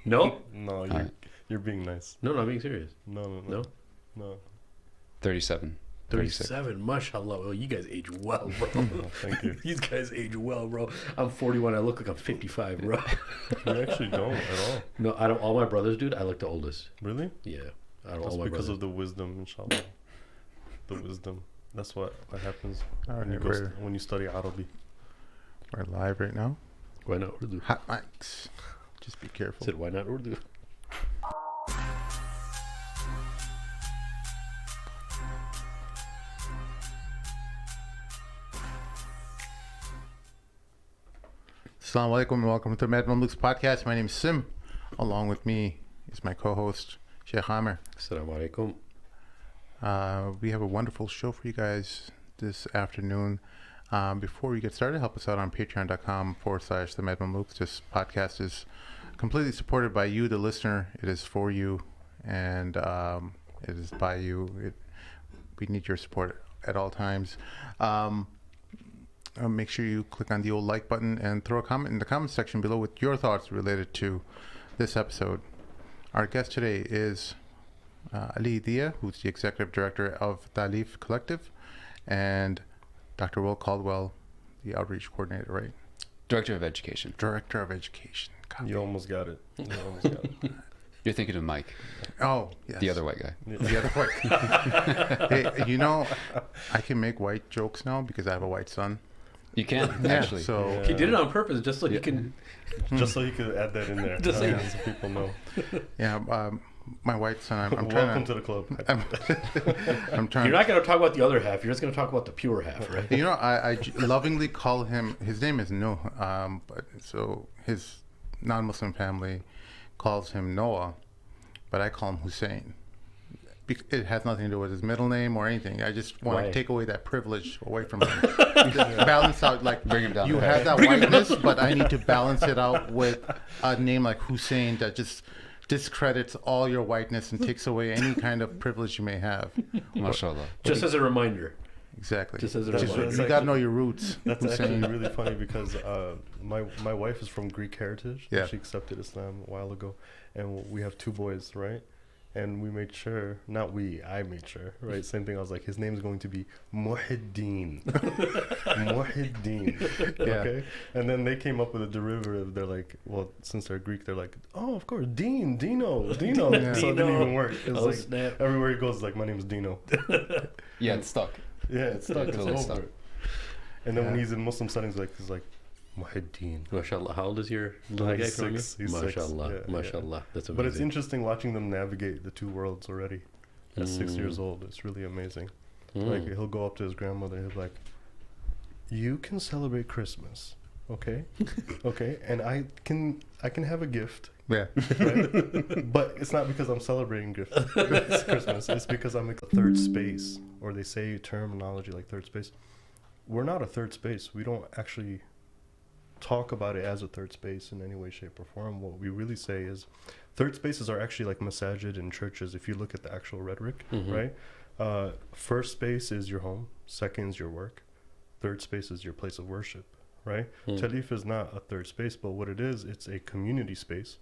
No? No, you're being nice. No, I'm being serious. No. 37. 37, mashallah. Oh, you guys age well, bro. Oh, thank you. These guys age well, bro. I'm 41. I look like I'm 55, bro. You actually don't at all. No, out of all my brothers, dude, I look the oldest. Really? Yeah. Out of That's all my because brothers. of the wisdom, inshallah. The wisdom. That's what happens All when you right, when you study Arabic. we're live right now. Why not Urdu? Hot mics. Just be careful. Said, why not Urdu? Assalamu alaikum and welcome to the Mad Mamluks podcast. My name is Sim. Along with me is my co-host, Sheikh Umair. Assalamu alaikum. We have a wonderful show for you guys this afternoon. Before we get started, help us out on patreon.com/the Mad Mamluks. This podcast is completely supported by you, the listener. It is for you, and it is by you. We need your support at all times. Make sure you click on the old like button and throw a comment in the comment section below with your thoughts related to this episode. Our guest today is Ali Dia, who's the executive director of Talif Collective, and Dr. Will Caldwell, the outreach coordinator, right? Director of Education. Director of Education. Copy. You almost got it. You're thinking of Mike, Oh, yes. the other white guy. The other white. Hey, you know, I can make white jokes now because I have a white son. You can, actually. So He did it on purpose just so he can... Just so you could add that in there. Just so you- so people know. yeah, my white son. I'm Welcome trying to the club. I'm trying. You're not going to talk about the other half. You're just going to talk about the pure half, right? You know, I lovingly call him. His name is Noah. But so his non-Muslim family calls him Noah, but I call him Hussein. It has nothing to do with his middle name or anything. I just want Why? to take away that privilege away from him. Just balance out, like, Bring him down. you have that whiteness, but I need to balance it out with a name like Hussein that just discredits all your whiteness and takes away any kind of privilege you may have. MashaAllah. Just as a reminder. Exactly. Just as a That's reminder. what- You got to know your roots. That's Hussein. actually really funny because my wife is from Greek heritage. Yeah. She accepted Islam a while ago, and we have two boys, right? And we made sure, I made sure, right? Same thing. I was like, his name is going to be Muhiddin. Muhiddin. Yeah. Okay. And then they came up with a derivative. They're like, well, since they're Greek, they're like, oh, of course, Dino. Yeah. So it didn't even work. It was Oh, like, snap. everywhere he goes, it's like, my name is Dino. Yeah, it's stuck. Yeah, it's stuck. It's Totally over. stuck. And then when Yeah. he's in Muslim settings, he's like, Muhiddin. MashaAllah. How old is your little guy He's from you? 6. He's 6. MashaAllah. Yeah, MashaAllah. That's amazing. But it's interesting watching them navigate the two worlds already. At 6 Mm. years old, it's really amazing. Mm. Like he'll go up to his grandmother and he'll be like, "You can celebrate Christmas, okay, okay, and I can have a gift, Yeah. right? But it's not because I'm celebrating it's Christmas. It's because I'm a third space, or they say terminology like third space. We're not a third space. We don't actually talk about it as a third space in any way, shape, or form. What we really say is third spaces are actually like masajid and churches if you look at the actual rhetoric, Mhm. right? First space is your home, second is your work, third space is your place of worship, right? Mm. Talif is not a third space, but what it is, it's a community space,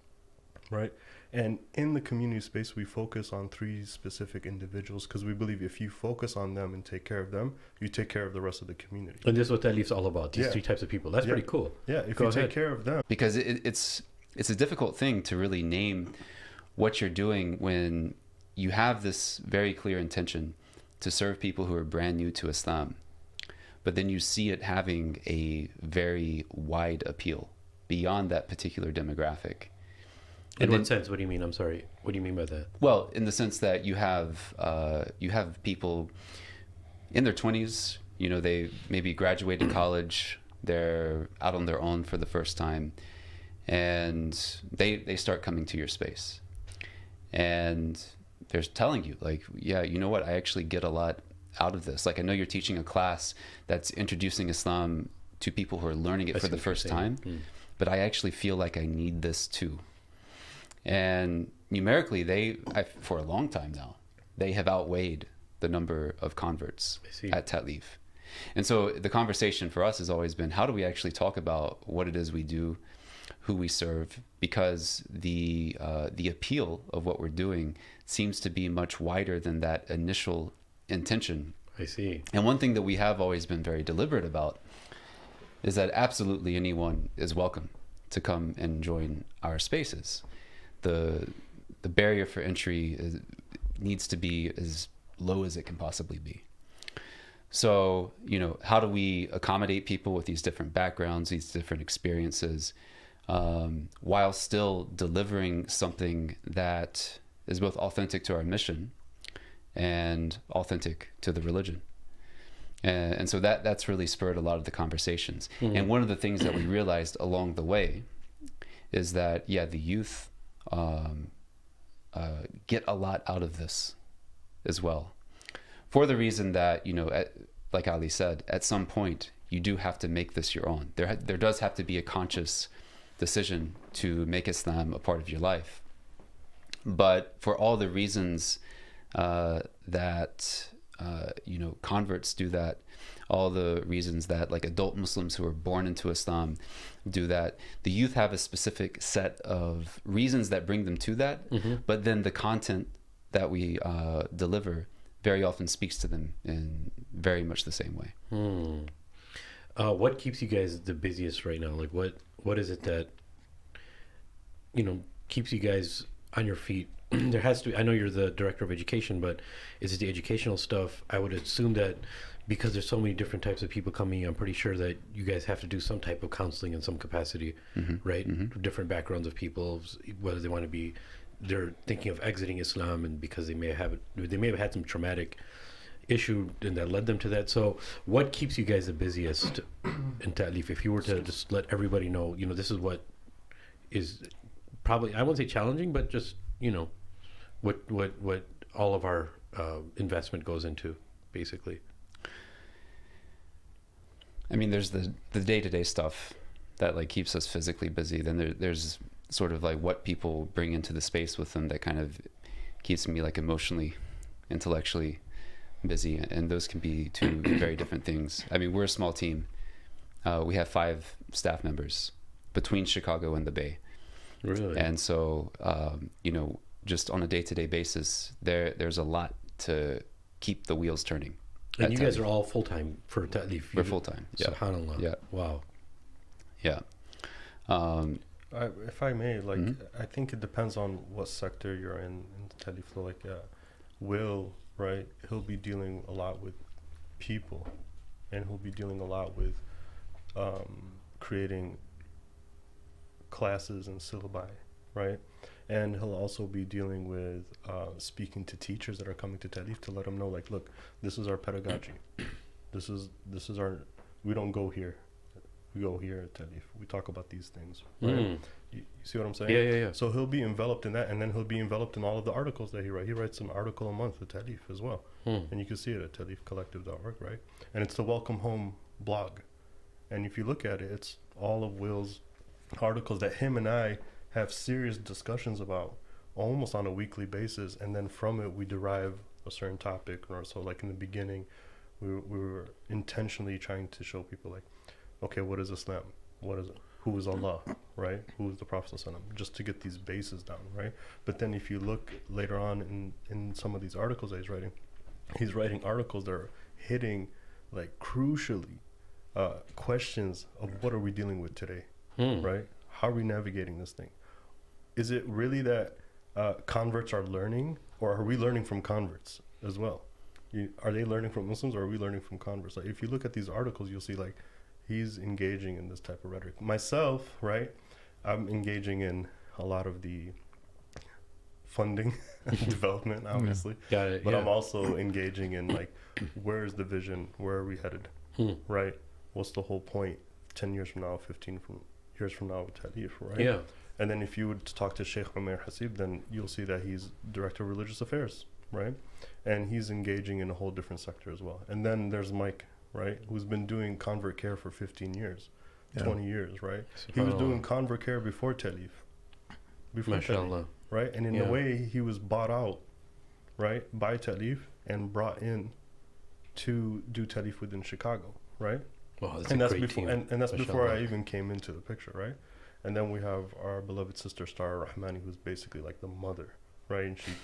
right? And in the community space, we focus on 3 specific individuals because we believe if you focus on them and take care of them, you take care of the rest of the community. And this is what Talif's all about. These Yeah. 3 types of people. That's Yeah. pretty cool. Yeah, if Go you ahead. take care of them, Because it's a difficult thing to really name what you're doing when you have this very clear intention to serve people who are brand new to Islam, but then you see it having a very wide appeal beyond that particular demographic. In And what then- sense? What do you mean? I'm sorry. What do you mean by that? Well, in the sense that you have people in their 20s, they maybe graduated college, they're out on their own for the first time, and they start coming to your space. And they're telling you, like, yeah, you know what, I actually get a lot out of this. Like, I know you're teaching a class that's introducing Islam to people who are learning it I for see the what you're first saying. time, but I actually feel like I need this too. And numerically, for a long time now, they have outweighed the number of converts I see. at Talif. And so the conversation for us has always been, how do we actually talk about what it is we do who we serve, because the appeal of what we're doing seems to be much wider than that initial intention. I see. And one thing that we have always been very deliberate about is that absolutely anyone is welcome to come and join our spaces. The barrier for entry needs to be as low as it can possibly be. So, how do we accommodate people with these different backgrounds, these different experiences, while still delivering something that is both authentic to our mission and authentic to the religion? And so that's really spurred a lot of the conversations. Mm-hmm. And one of the things that we realized along the way is that, the youth get a lot out of this as well. For the reason that, like Ali said, at some point, you do have to make this your own. There does have to be a conscious decision to make Islam a part of your life. But for all the reasons that converts do that, all the reasons that like adult Muslims who are born into Islam do that, the youth have a specific set of reasons that bring them to that, mm-hmm. but then the content that we deliver very often speaks to them in very much the same way. What keeps you guys the busiest right now? Like what is it that keeps you guys on your feet? There has to be, I know you're the director of education, but is it the educational stuff? I would assume that because there's so many different types of people coming, I'm pretty sure that you guys have to do some type of counseling in some capacity, mm-hmm. right? Mm-hmm. Different backgrounds of people, whether they want to be, they're thinking of exiting Islam, and because they may have had some traumatic issue and that led them to that. So what keeps you guys the busiest in Ta'leef? If you were to just let everybody know, this is what is probably, I won't say challenging, but just, what all of our investment goes into, basically. I mean, there's the day-to-day stuff that like keeps us physically busy. Then there's sort of like what people bring into the space with them that kind of keeps me like emotionally, intellectually busy. And those can be two very different things. I mean, we're a small team. We have 5 staff members between Chicago and the Bay. Really? And so, just on a day-to-day basis, there's a lot to keep the wheels turning. And you guys are all full-time for Ta'leef? We're full-time, yeah. SubhanAllah. Yeah. Wow. Yeah. If I may, mm-hmm. I think it depends on what sector you're in Ta'leef. So Will, right, he'll be dealing a lot with people, and he'll be dealing a lot with creating classes and syllabi, right? And he'll also be dealing with speaking to teachers that are coming to Ta'leef to let them know, like, look, this is our pedagogy. This is our, we don't go here. We go here at Ta'leef. We talk about these things, right? You see what I'm saying? Yeah. So he'll be enveloped in that, and then he'll be enveloped in all of the articles that he writes. He writes an article a month at Ta'leef as well. And you can see it at ta'leefcollective.org, right? And it's the Welcome Home blog. And if you look at it, it's all of Will's articles that him and I have serious discussions about almost on a weekly basis, and then from it we derive a certain topic. Or so like in the beginning we were intentionally trying to show people like, okay, what is Islam, what is it, who is Allah, right, who is the Prophet ﷺ, just to get these bases down, right? But then if you look later on in some of these articles that he's writing articles that are hitting like crucially questions of what are we dealing with today, right? How are we navigating this thing? Is it really that converts are learning, or are we learning from converts as well? Are they learning from Muslims, or are we learning from converts? Like if you look at these articles, you'll see like he's engaging in this type of rhetoric. Myself, right, I'm engaging in a lot of the funding development, obviously. Got it, but yeah. I'm also engaging in like, where is the vision? Where are we headed? Right? What's the whole point 10 years from now, 15 years from now with Ta'leef, right? Yeah. And then if you would talk to Sheikh Umair Haseeb, then you'll see that he's Director of Religious Affairs, right? And he's engaging in a whole different sector as well. And then there's Mike, right, who's been doing convert care for 15 years, 20 years, right? He was doing convert care before Ta'leef. MashaAllah. Right? And in a way, he was bought out, right, by Ta'leef and brought in to do Ta'leef within Chicago, right? Wow, that's and a that's great before, team. and that's MashaAllah. before I even came into the picture, right? And then we have our beloved sister Star Rahmani, who's basically like the mother, right? And she's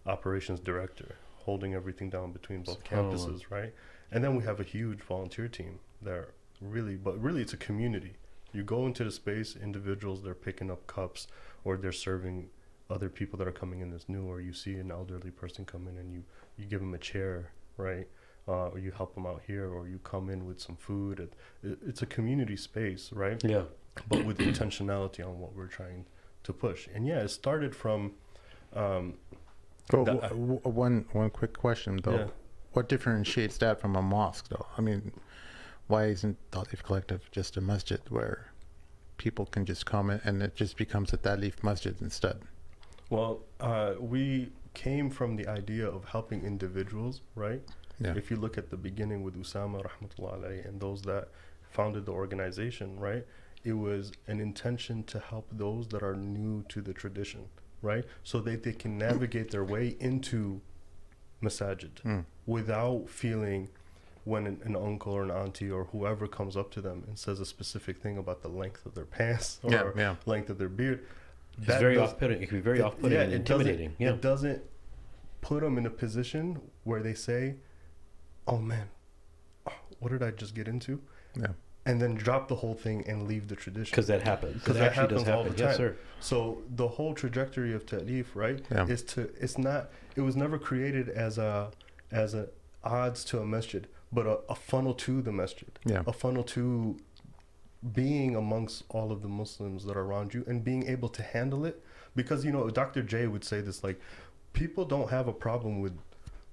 operations director, holding everything down between both campuses, right? And then we have a huge volunteer team there, really it's a community. You go into the space, individuals, they're picking up cups, or they're serving other people that are coming in that's new, or you see an elderly person come in and you give them a chair, right? Or you help them out here, or you come in with some food. It's a community space, right? Yeah. But with intentionality on what we're trying to push. And yeah, it started from... one quick question, though. Yeah. What differentiates that from a mosque, though? I mean, why isn't Ta'leef Collective just a masjid where people can just come in and it just becomes a Ta'leef masjid instead? Well, we came from the idea of helping individuals, right? Yeah. If you look at the beginning with Usama rahmatullah alayhi and those that founded the organization, right? It was an intention to help those that are new to the tradition, right? So that they can navigate their way into masajid without feeling when an uncle or an auntie or whoever comes up to them and says a specific thing about the length of their pants or length of their beard. It's very off-putting. It can be very off-putting and intimidating. It doesn't put them in a position where they say, oh man, what did I just get into? Yeah. And then drop the whole thing and leave the tradition. Because that happens. Because that happens all the time. Yes, sir. So the whole trajectory of Ta'leef, right, it was never created as a odds to a masjid, but a funnel to the masjid. Yeah. A funnel to being amongst all of the Muslims that are around you and being able to handle it. Because, you know, Dr. J would say this, like, people don't have a problem with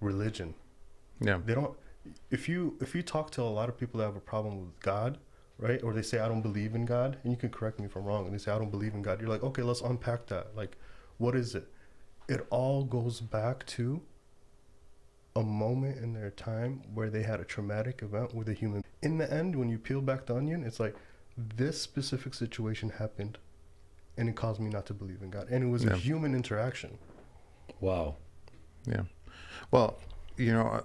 religion. Yeah. They don't. If you talk to a lot of people that have a problem with God, right, or they say I don't believe in God, and you can correct me if I'm wrong, and they say I don't believe in God, you're like, okay, let's unpack that. Like, what is it? It all goes back to a moment in their time where they had a traumatic event with a human. In the end, when you peel back the onion, it's like, this specific situation happened, and it caused me not to believe in God, and it was a human interaction. Wow. Yeah. Well, you know,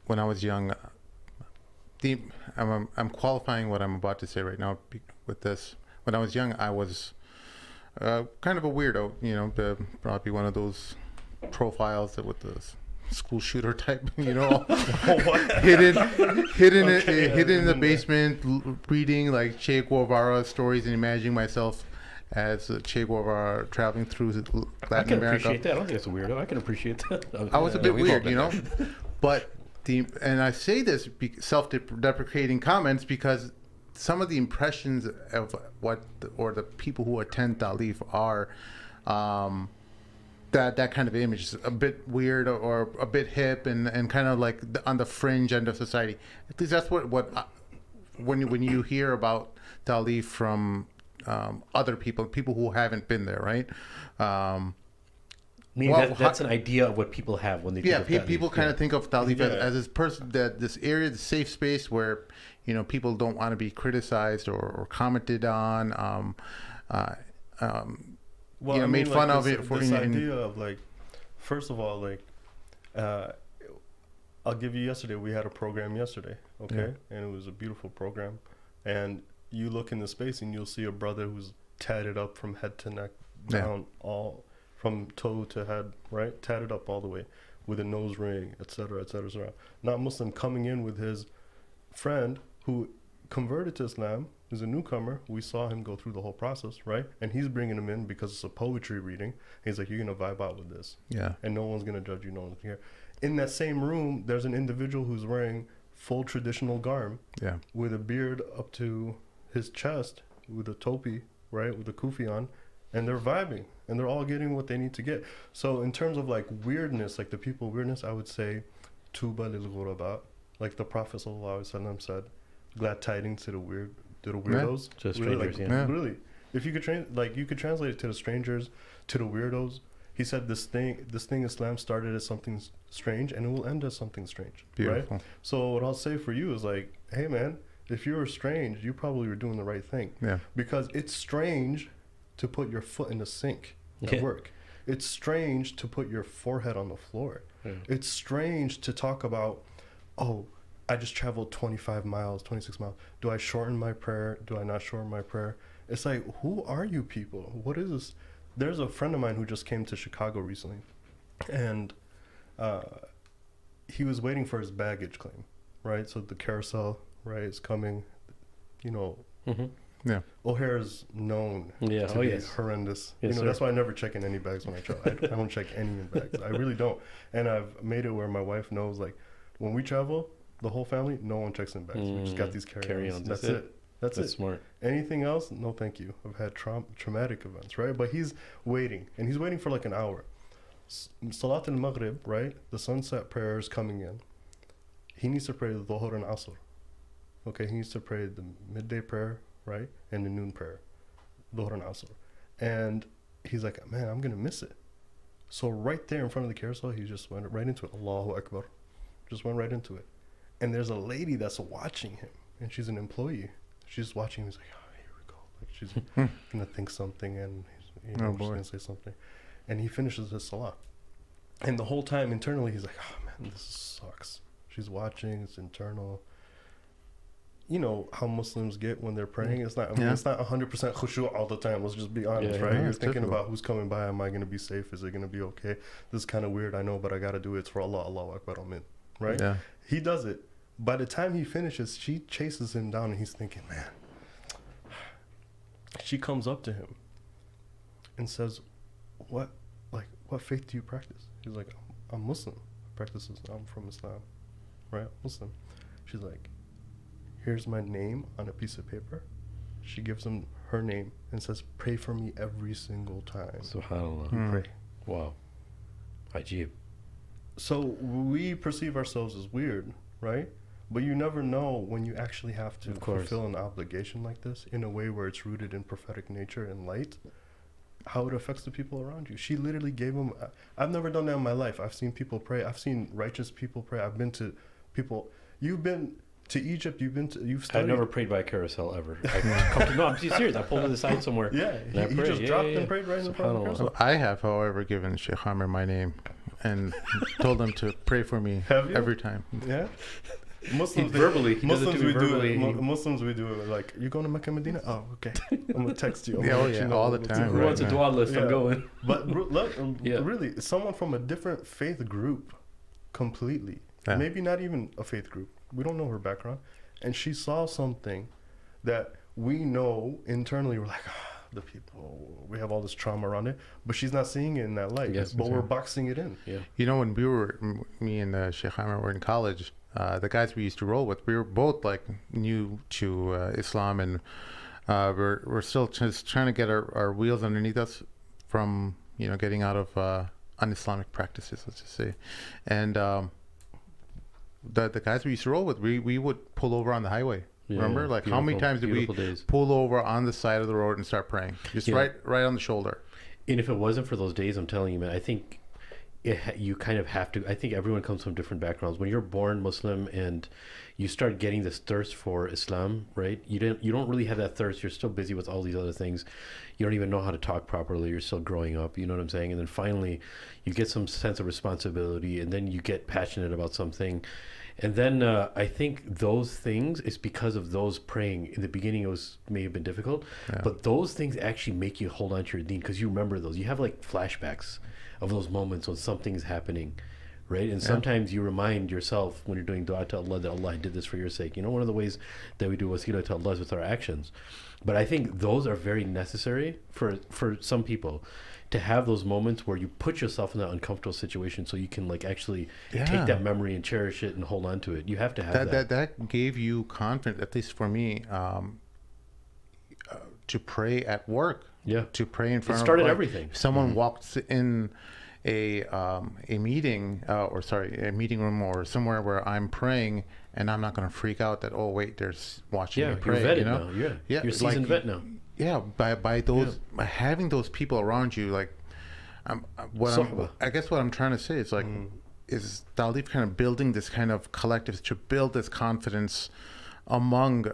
when I was young, I'm qualifying what I'm about to say right now with this. When I was young, I was kind of a weirdo, you know, probably one of those profiles that with the school shooter type, you know, hidden in the basement, reading like Che Guevara stories and imagining myself as Che Guevara traveling through Latin America. I can appreciate that. I don't think it's a weirdo. I can appreciate that. I was a bit weird, you know, but and I say this self-deprecating comments because some of the impressions of the people who attend Ta'leef are that kind of image is a bit weird or a bit hip and kind of like on the fringe end of society. At least that's when you hear about Ta'leef from other people who haven't been there, right? That's an idea of what people have when they think of Ta'leef. People kind of think of Ta'leef as this person, this area, the safe space where, you know, people don't want to be criticized or commented on, well, you know, made fun of it. For this idea of like, first of all, like, I'll give you yesterday. We had a program yesterday, okay, and it was a beautiful program. And you look in the space and you'll see a brother who's tatted up from head to neck, down all from toe to head, right, tatted up all the way, with a nose ring, etc., etc., etc. Not Muslim, coming in with his friend who converted to Islam, is a newcomer. We saw him go through the whole process, right? And he's bringing him in because it's a poetry reading. He's like, you're going to vibe out with this. Yeah. And no one's going to judge you. No one's here. In that same room, there's an individual who's wearing full traditional garb. Yeah. With a beard up to his chest, with a topi, right? With a kufi on. And they're vibing. And they're all getting what they need to get. So in terms of like weirdness, like the people weirdness, I would say, Tuba lil ghuraba. Like the Prophet ﷺ said, glad tidings to the weirdos, to the strangers. Really, if you could you could translate it to the strangers, to the weirdos. He said this thing Islam started as something strange and it will end as something strange. Beautiful. Right? So what I'll say for you is like, hey man, if you were strange, you probably were doing the right thing. Yeah. Because it's strange to put your foot in the sink at work. It's strange to put your forehead on the floor. Yeah. It's strange to talk about, oh, I just traveled 25 miles, 26 miles. Do I shorten my prayer? Do I not shorten my prayer? It's like, who are you people? What is this? There's a friend of mine who just came to Chicago recently, and he was waiting for his baggage claim, right? So the carousel, right, is coming. You know, Yeah. O'Hare is known to be horrendous. Yes, That's why I never check in any bags when I travel. I don't check any bags. I really don't. And I've made it where my wife knows, like, when we travel, the whole family, no one checks in bags. We just got these carry-ons. That's it. That's it. Smart. Anything else? No, thank you. I've had traumatic events, right? But he's waiting, and he's waiting for like an hour. Salat al-Maghrib, right? The sunset prayer is coming in. He needs to pray the Dhuhr and Asr. Okay, he needs to pray the midday prayer, right? And the noon prayer, Dhuhr and Asr. And he's like, man, I'm going to miss it. So right there in front of the carousel, he just went right into it. Allahu Akbar. Just went right into it. And there's a lady that's watching him, and she's an employee. She's watching him. He's like, oh, here we go. Like, she's going to think something, and she's going to say something. And he finishes his salah. And the whole time, internally, he's like, oh, man, this sucks. She's watching. It's internal. You know how Muslims get when they're praying. It's not. I mean, it's not 100% khushu' all the time. Let's just be honest, right? You're thinking about who's coming by. Am I going to be safe? Is it going to be okay? This is kind of weird. I know, but I got to do it. It's for Allah. Allahu Akbar. Amin. Right? Yeah. He does it. By the time he finishes, she chases him down, and he's thinking, man. She comes up to him and says, "What faith do you practice?" He's like, "I'm Muslim. I practice Islam. I'm from Islam, right? Muslim." She's like, "Here's my name on a piece of paper." She gives him her name and says, "Pray for me every single time." Subhanallah. You pray. Wow. Ajib. So we perceive ourselves as weird, right? But you never know when you actually have to fulfill an obligation like this in a way where it's rooted in prophetic nature and light, how it affects the people around you. She literally gave him... I've never done that in my life. I've seen people pray. I've seen righteous people pray. I've been to people... You've been to Egypt. You've studied... I've never prayed by a carousel ever. No, I'm serious. I pulled to the side somewhere. Yeah, he just dropped and prayed right in front of the carousel. I have, however, given Sheikh Umair my name and told him to pray for me every time. Yeah? Muslims we do it like, you going to Mecca, Medina? Oh, okay. I'm gonna text you. All the time. Who wants a dua list? I'm going. But really, someone from a different faith group, completely. Yeah. Maybe not even a faith group. We don't know her background, and she saw something that we know internally. We're like, the people. We have all this trauma around it, but she's not seeing it in that light. Yes, but we're boxing it in. Yeah. You know, when me and Sheikh Umair were in college. The guys we used to roll with, we were both like new to Islam, and we're still just trying to get our wheels underneath us from getting out of un-Islamic practices, let's just say. And the guys we used to roll with, we would pull over on the highway. Remember, like how many times did we pull over on the side of the road and start praying, just right on the shoulder? And if it wasn't for those days, I'm telling you, man, I think. You kind of have to. I think everyone comes from different backgrounds. When you're born Muslim and you start getting this thirst for Islam, right? You don't really have that thirst. You're still busy with all these other things. You don't even know how to talk properly. You're still growing up. You know what I'm saying? And then finally, you get some sense of responsibility, and then you get passionate about something. And then I think those things is because of those praying. In the beginning, it may have been difficult, but those things actually make you hold on to your deen because you remember those. You have like flashbacks of those moments when something's happening, right? And sometimes you remind yourself when you're doing dua to Allah that Allah did this for your sake. One of the ways that we do wasila to Allah is with our actions. But I think those are very necessary for some people to have those moments where you put yourself in that uncomfortable situation so you can like actually take that memory and cherish it and hold on to it. You have to have that. That gave you confidence, at least for me, to pray at work. Yeah, to pray in front of. It started everything. Someone walks in a meeting, a meeting room or somewhere where I'm praying, and I'm not going to freak out that there's watching me pray. You're vetted now. You're seasoned vet now. Yeah, by having those people around you, like, I guess what I'm trying to say is like, is Talib kind of building this kind of collective to build this confidence among.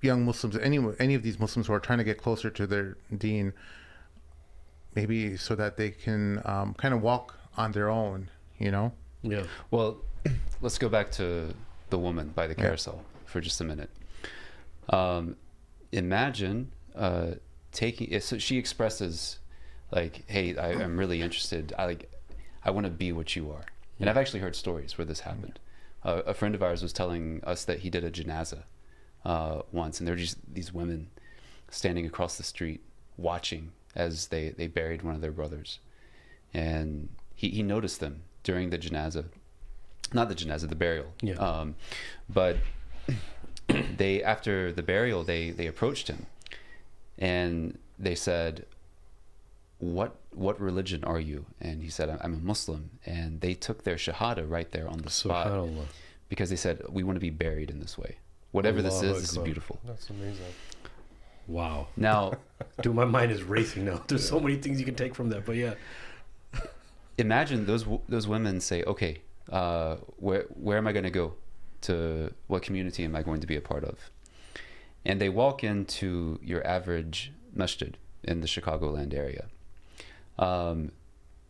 Young Muslims, any of these Muslims who are trying to get closer to their deen, maybe so that they can kind of walk on their own, Yeah. Well, let's go back to the woman by the carousel for just a minute. imagine taking it. So she expresses like, hey, I'm really interested. I want to be what you are. And I've actually heard stories where this happened. A friend of ours was telling us that he did a janazah once, and there were just these women standing across the street watching as they buried one of their brothers. And he noticed them during the janazah. Not the janazah, the burial. Yeah. But after the burial, they approached him and they said, what religion are you? And he said, I'm a Muslim. And they took their shahada right there on the spot, because they said, we want to be buried in this way. Whatever this is beautiful. That's amazing. Wow. Now, dude, my mind is racing now. There's so many things you can take from that, but yeah. Imagine those women say, okay, where am I going to go? To what community am I going to be a part of? And they walk into your average masjid in the Chicagoland area.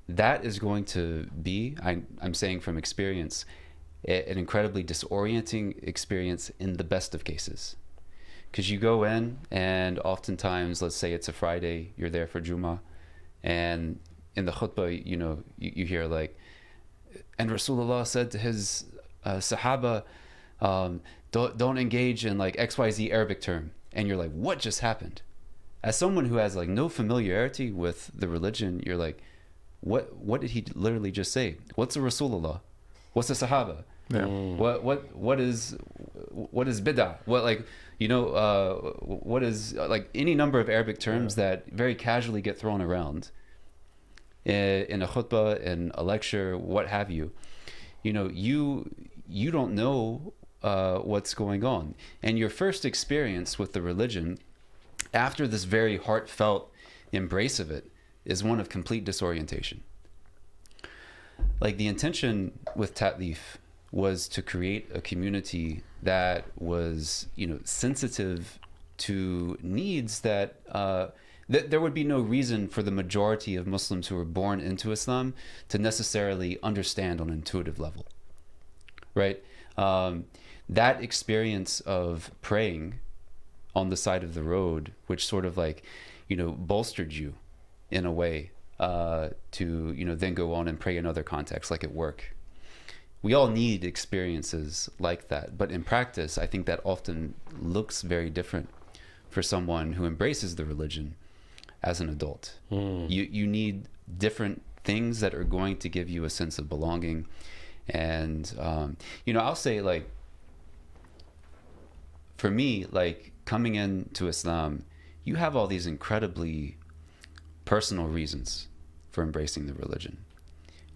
That is going to be, I'm saying from experience, an incredibly disorienting experience in the best of cases. Because you go in, and oftentimes, let's say it's a Friday, you're there for Jummah, and in the khutbah, you hear like, and Rasulullah said to his Sahaba, don't engage in like XYZ Arabic term. And you're like, what just happened? As someone who has like no familiarity with the religion, you're like, what did he literally just say? What's a Rasulullah? What's a Sahaba? Yeah. What is bid'ah? What is like any number of Arabic terms that very casually get thrown around in a khutbah, in a lecture, what have you. You don't know what's going on. And your first experience with the religion, after this very heartfelt embrace of it, is one of complete disorientation. Like the intention with Ta'leef was to create a community that was, sensitive to needs that there would be no reason for the majority of Muslims who were born into Islam to necessarily understand on an intuitive level, right? That experience of praying on the side of the road, which sort of like, bolstered you in a way to, then go on and pray in other contexts, like at work. We all need experiences like that, but in practice, I think that often looks very different for someone who embraces the religion as an adult. You need different things that are going to give you a sense of belonging. And, I'll say like, for me, like coming into Islam, you have all these incredibly personal reasons for embracing the religion.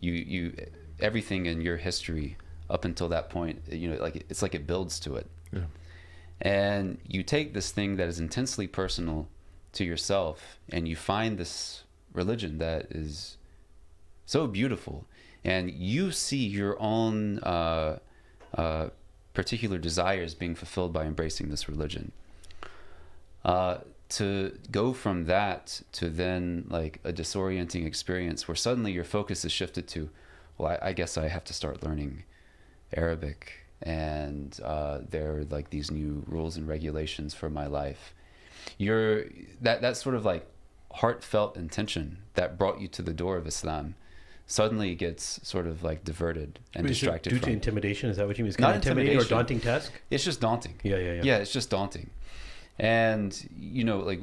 You everything in your history up until that point, like it's like it builds to it. Yeah. And you take this thing that is intensely personal to yourself, and you find this religion that is so beautiful, and you see your own particular desires being fulfilled by embracing this religion. To go from that to then like a disorienting experience where suddenly your focus is shifted to, well, I guess I have to start learning Arabic, and there are like these new rules and regulations for my life. That sort of like heartfelt intention that brought you to the door of Islam suddenly gets sort of like diverted and distracted due from to intimidation. Is that what you mean? It's Not kind of intimidating or intimidation. daunting task? It's just daunting. Yeah. Yeah, it's just daunting. And like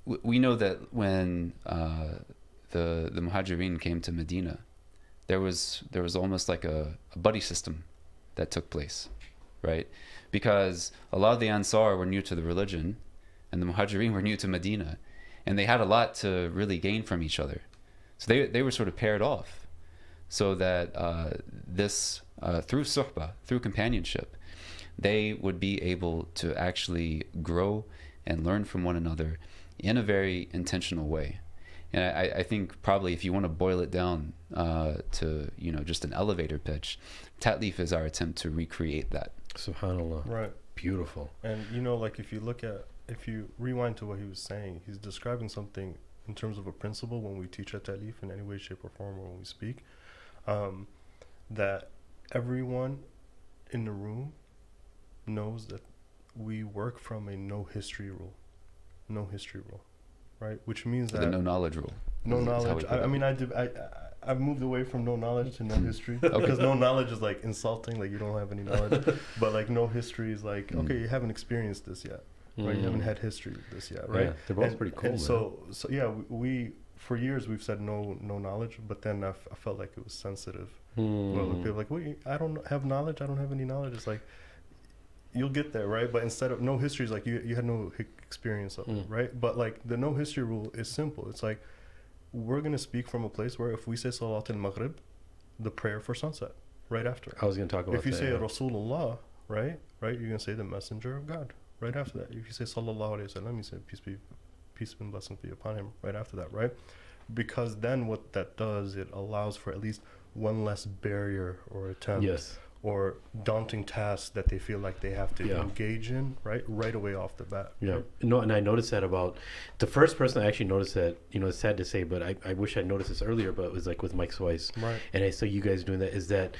we know that when the Muhajirin came to Medina, there was almost like a buddy system that took place, right? Because a lot of the Ansar were new to the religion, and the Muhajirin were new to Medina, and they had a lot to really gain from each other. So they were sort of paired off, so that through suhbah, through companionship, they would be able to actually grow and learn from one another in a very intentional way. And I think probably if you want to boil it down to just an elevator pitch, Ta'leef is our attempt to recreate that. Subhanallah. Right. Beautiful. And like if you rewind to what he was saying, he's describing something in terms of a principle when we teach at Ta'leef in any way, shape, or form, or when we speak, that everyone in the room knows that we work from a no history rule. no history rule, right? Which means The that no knowledge rule. no is how we knowledge. put it. I mean, I've moved away from no knowledge to no history because no knowledge is like insulting, like you don't have any knowledge. But like no history is like, okay, you haven't experienced this yet, right? You haven't had history this yet, right? Yeah, they're both pretty cool. And man. so yeah, we for years we've said no knowledge, but then I felt like it was sensitive. Well, people are like, wait, I don't have knowledge. I don't have any knowledge. It's like, you'll get there, right? But instead of no history is like you had no experience of it, right? But like the no history rule is simple. It's like, we're going to speak from a place where if we say Salat al-Maghrib, the prayer for sunset, right after. I was going to talk about if you that, say yeah. Rasulullah, right, you're going to say the messenger of God, right after that. If you say Sallallahu Alaihi Wasallam, you say peace and blessings be upon him, right after that, right? Because then what that does, it allows for at least one less barrier or attempt. Yes. Or daunting tasks that they feel like they have to engage in, right away off the bat. Yeah. Right? No, and I noticed that about the first person I actually noticed that, it's sad to say, but I wish I noticed this earlier, but it was like with Mike Swice. Right. And I saw you guys doing that, is that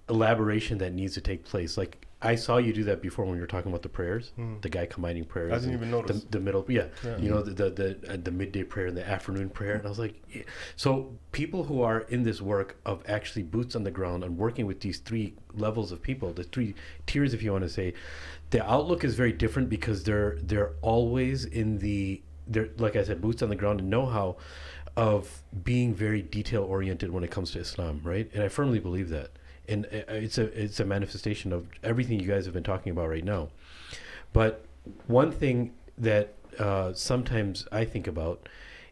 elaboration that needs to take place. Like, I saw you do that before when you were talking about the prayers, the guy combining prayers. I didn't even notice. The middle, the midday prayer and the afternoon prayer. And I was like, yeah. So people who are in this work of actually boots on the ground and working with these three levels of people, the three tiers, if you want to say, the outlook is very different because they're always they're, like I said, boots on the ground and know-how of being very detail oriented when it comes to Islam, right? And I firmly believe that. And it's a manifestation of everything you guys have been talking about right now. But one thing that sometimes I think about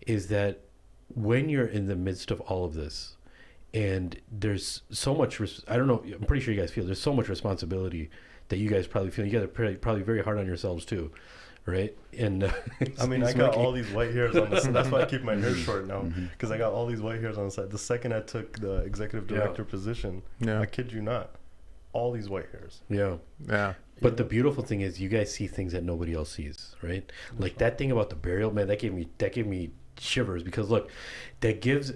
is that when you're in the midst of all of this, and there's so much, I don't know, I'm pretty sure you guys feel there's so much responsibility that you guys probably feel. You guys are probably very hard on yourselves too, right? And I mean, I got all these white hairs on the side. That's why I keep my hair short now, because I got all these white hairs on the side. The second I took the executive director position, I kid you not, all these white hairs. Yeah. But the beautiful thing is you guys see things that nobody else sees, right? Like that thing about the burial, man, that gave me shivers, because look, that gives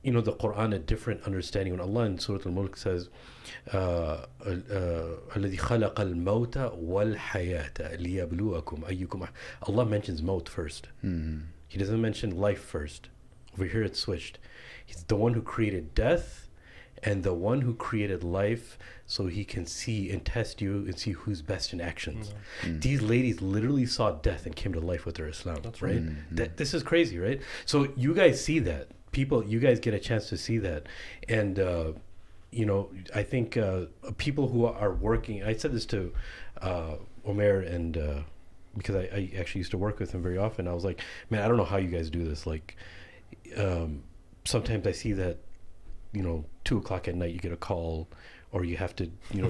the Quran a different understanding. When Allah in Surah Al-Mulk says, الَّذِي خَلَقَ الْمَوْتَ وَالْحَيَاةَ لِيَبْلُوَكُمْ أَيُّكُمْ. Allah mentions maut first. He doesn't mention life first. Over here it's switched. He's the one who created death and the one who created life, so he can see and test you and see who's best in actions. These ladies literally saw death and came to life with their Islam. That's right. This is crazy, right? So you guys see that. You guys get a chance to see that. And I think people who are working, I said this to Umair, and because I actually used to work with him very often. I was like, man, I don't know how you guys do this. Like, sometimes I see that 2:00 at night you get a call, or you have to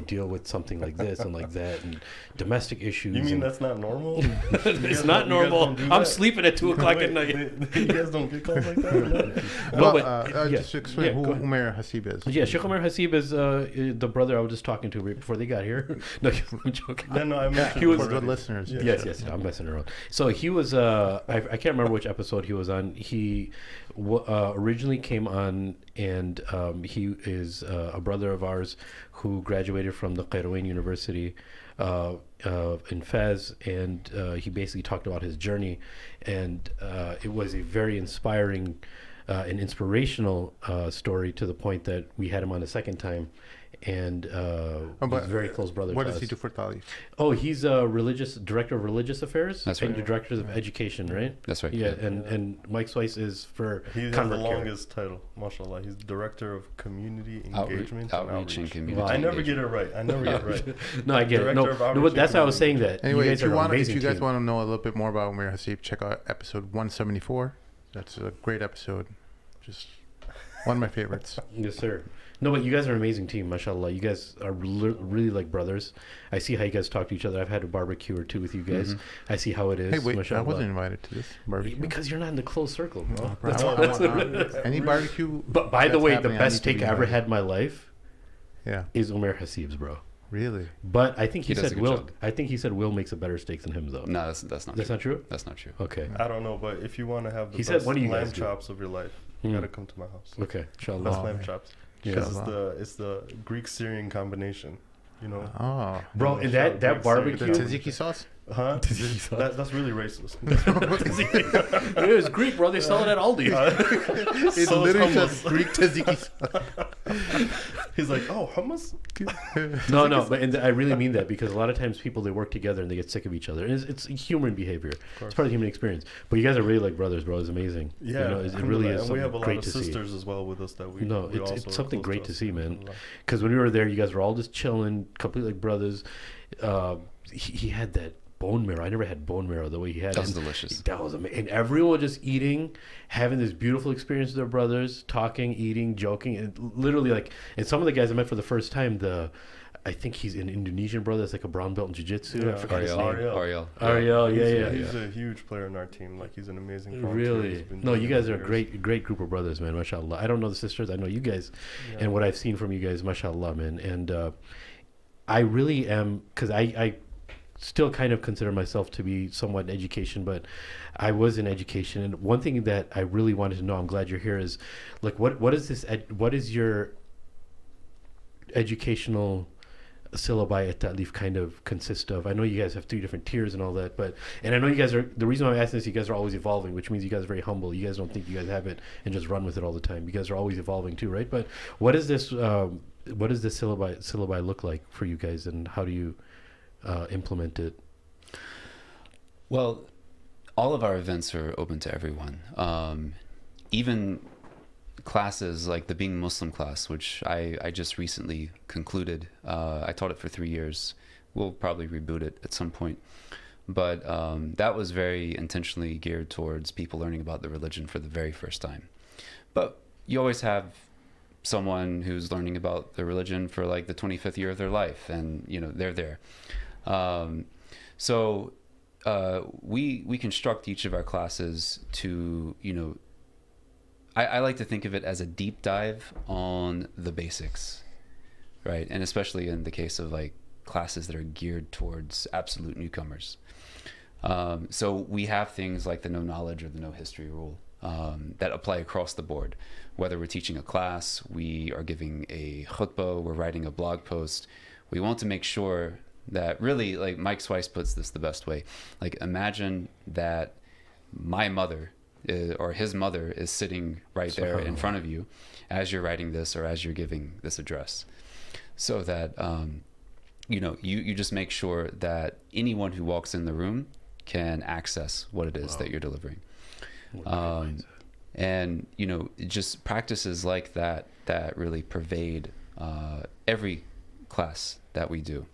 deal with something like this and like that, and domestic issues. You mean that's not normal? It's not normal. I'm sleeping at 2:00 at night. You guys don't get calls like that? Just explain who Umair Haseeb is. Yeah, Sheikh Umair Haseeb is the brother I was just talking to right before they got here. No, I'm joking. No, I mean, he was for good listeners. Yes, I'm messing around. So he was, I can't remember which episode he was on. He originally came on, and he is a brother of ours who graduated from the Qayrawayne University in Fez, and he basically talked about his journey, and it was a very inspiring and inspirational story, to the point that we had him on a second time, and he's a very close brother. What to does us. he do for Talib? Oh, he's a director of religious affairs. That's and right. director of education, right? That's right. Yeah, and Mike Swice is for he has convert the care. longest title, mashallah. He's director of community Outreach engagement and community. I never get it right. No, I get it. No, but that's why I was saying that. Anyway, you guys if you are an if you amazing guys team. want to know a little bit more about Umair Haseeb, check out episode 174. That's a great episode. Just one of my favorites. Yes, sir. No, but you guys are an amazing team, mashallah. You guys are really like brothers. I see how you guys talk to each other. I've had a barbecue or two with you guys. I see how it is. Hey, wait, mashallah. I wasn't invited to this barbecue. Because you're not in the close circle, bro. Any barbecue. But by the that's way, the happening, I best need to take be I ever invited. had in my life Yeah, is Umair Haseeb's, bro. really. But I think he He does said a good Will. job. I think he said Will makes a better steak than him, though. No, that's not That's true. not true. That's not true. Okay. I don't know, but if you want to have the He said, best "What do you guys lamb do?" chops of your life, you gotta come to my house. Okay. Inshallah. Best Oh, lamb man. chops. Yeah. Because it's the Greek Syrian combination, Oh, Bro, and that Greek barbecue. the Syrian tzatziki sauce. Huh? That's really racist. It is Greek, bro. They sell it at Aldi. It So literally hummus. says Greek tzatziki. He's like, oh, hummus? No, but I really mean that, because a lot of times people, they work together and they get sick of each other. And it's human behavior. It's part of the human experience. But you guys are really like brothers, bro. It's amazing. Yeah, you know, it really is. And we have a lot great of to see. sisters as well with us that we. No, we also it's are something close great to us. see, man. Because when we were there, you guys were all just chilling, completely like brothers. He had that bone marrow. I never had bone marrow the way he had. That was And delicious. That was amazing. And everyone just eating, having this beautiful experience with their brothers, talking, eating, joking, and literally like. And some of the guys I met for the first time, I think he's an Indonesian brother. That's like a brown belt in jiu-jitsu. Yeah, I forgot his name. Ariel. Yeah. He's a huge player in our team. Like, he's an amazing volunteer. Really? He's been No, doing you it guys for are a years. great group of brothers, man. Mashallah. I don't know the sisters. I know you guys, Yeah. and what I've seen from you guys, mashallah, man. And I really am, because I still kind of consider myself to be somewhat in education, but I was in education. And one thing that I really wanted to know, I'm glad you're here, is like, what is this? What is your educational syllabi at Ta'leef kind of consist of? I know you guys have 3 different tiers and all that, and I know you guys are, the reason why I'm asking this, you guys are always evolving, which means you guys are very humble. You guys don't think you guys have it and just run with it all the time. You guys are always evolving too, right? But what is this syllabi look like for you guys, and how do you implement it? Well, all of our events are open to everyone. Even classes like the Being Muslim class, which I just recently concluded. I taught it for 3 years. We'll probably reboot it at some point. But that was very intentionally geared towards people learning about the religion for the very first time. But you always have someone who's learning about the religion for like the 25th year of their life, and they're there. So we construct each of our classes to, I like to think of it as a deep dive on the basics, right? And especially in the case of like classes that are geared towards absolute newcomers. So we have things like the no knowledge or the no history rule that apply across the board. Whether we're teaching a class, we are giving a khutbah, we're writing a blog post, we want to make sure that really, like Mike Swice puts this the best way, like imagine that my mother or his mother is sitting right there in front of you as you're writing this or as you're giving this address, so that you just make sure that anyone who walks in the room can access what it is that you're delivering. And just practices like that really pervade every class that we do.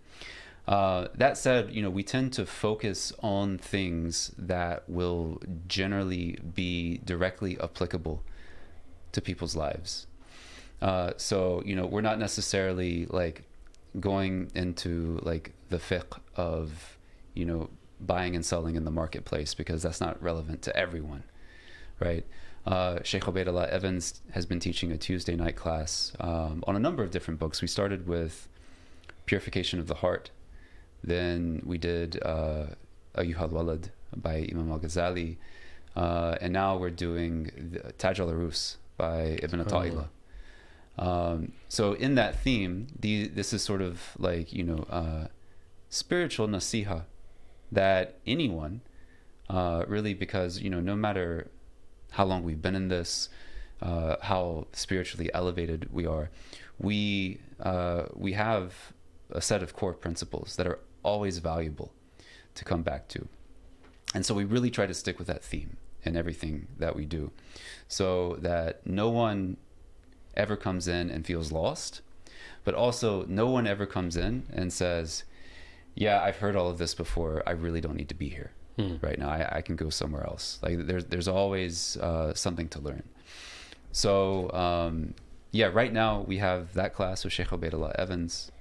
That said, we tend to focus on things that will generally be directly applicable to people's lives. So, we're not necessarily like going into like the fiqh of, buying and selling in the marketplace, because that's not relevant to everyone, right? Sheikh Ubaidullah Evans has been teaching a Tuesday night class on a number of different books. We started with Purification of the Heart. Then we did Ayyuhal Walad by Imam al-Ghazali. And now we're doing Taj al-Arus by Ibn Ata'illah. So in that theme, this is sort of like, spiritual nasiha that anyone, really, because, no matter how long we've been in this, how spiritually elevated we are, we have a set of core principles that are always valuable to come back to. And so we really try to stick with that theme in everything that we do, so that no one ever comes in and feels lost, but also no one ever comes in and says, yeah, I've heard all of this before, I really don't need to be here right now, I can go somewhere else. Like there's always something to learn. So right now we have that class with Sheikh Ubaidullah Evans.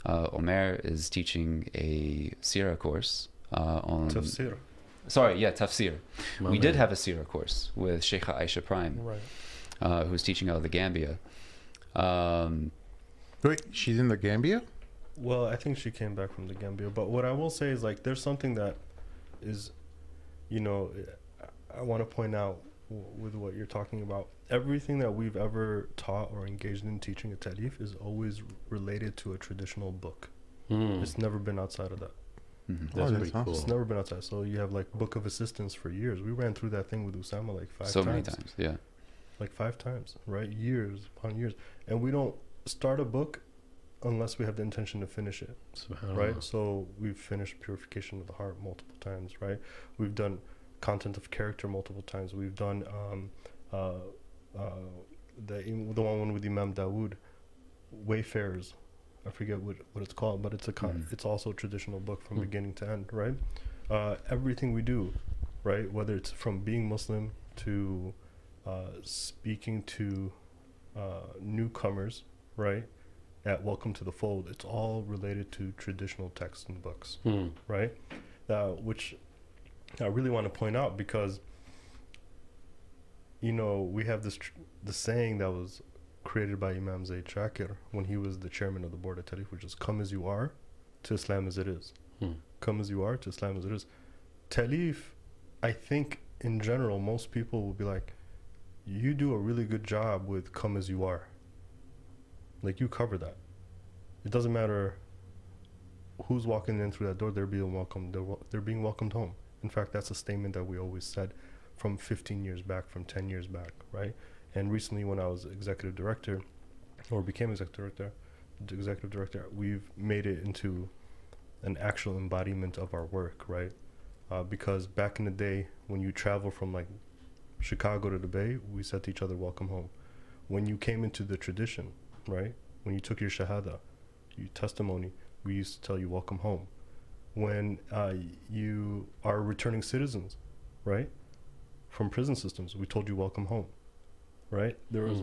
Umair is teaching a Sirah course on Tafsir. Tafsir. We did have a Sirah course with Sheikh Aisha Prime, Right. who's teaching out of the Gambia. Wait, she's in the Gambia? Well, I think she came back from the Gambia. But what I will say is, like, there's something that is, I want to point out with what you're talking about. Everything that we've ever taught or engaged in teaching at Ta'leef is always related to a traditional book. It's never been outside of that. Mhm. That's Oh, pretty that's cool. It's never been outside. So you have like Book of Assistance for years. We ran through that thing with Usama like five So times. many times, yeah. Like 5 times, right? Years upon years. And we don't start a book unless we have the intention to finish it, right? So we've finished Purification of the Heart multiple times, right? We've done Content of Character multiple times. We've done the one with Imam Dawood, Wayfarers. I forget what it's called, but it's it's also a traditional book from beginning to end, right? Everything we do, right? Whether it's from being Muslim to speaking to newcomers, right? At Welcome to the Fold, it's all related to traditional texts and books, right? Which I really want to point out because, you know, we have the saying that was created by Imam Zayd Shakir when he was the chairman of the board of Tarif, which is "Come as you are, to Islam as it is." Come as you are, to Islam as it is. Talif, I think in general, most people will be like, you do a really good job with "Come as you are." Like, you cover that. It doesn't matter who's walking in through that door, they're being welcomed. They're being welcomed home. In fact, that's a statement that we always said from 15 years back, from 10 years back, right? And recently when I was executive director, or became executive director, we've made it into an actual embodiment of our work, right? Because back in the day, when you travel from like Chicago to the Bay, we said to each other, welcome home. When you came into the tradition, right? When you took your shahada, your testimony, we used to tell you, welcome home. When you are returning citizens, right? From prison systems, we told you, welcome home, right? There was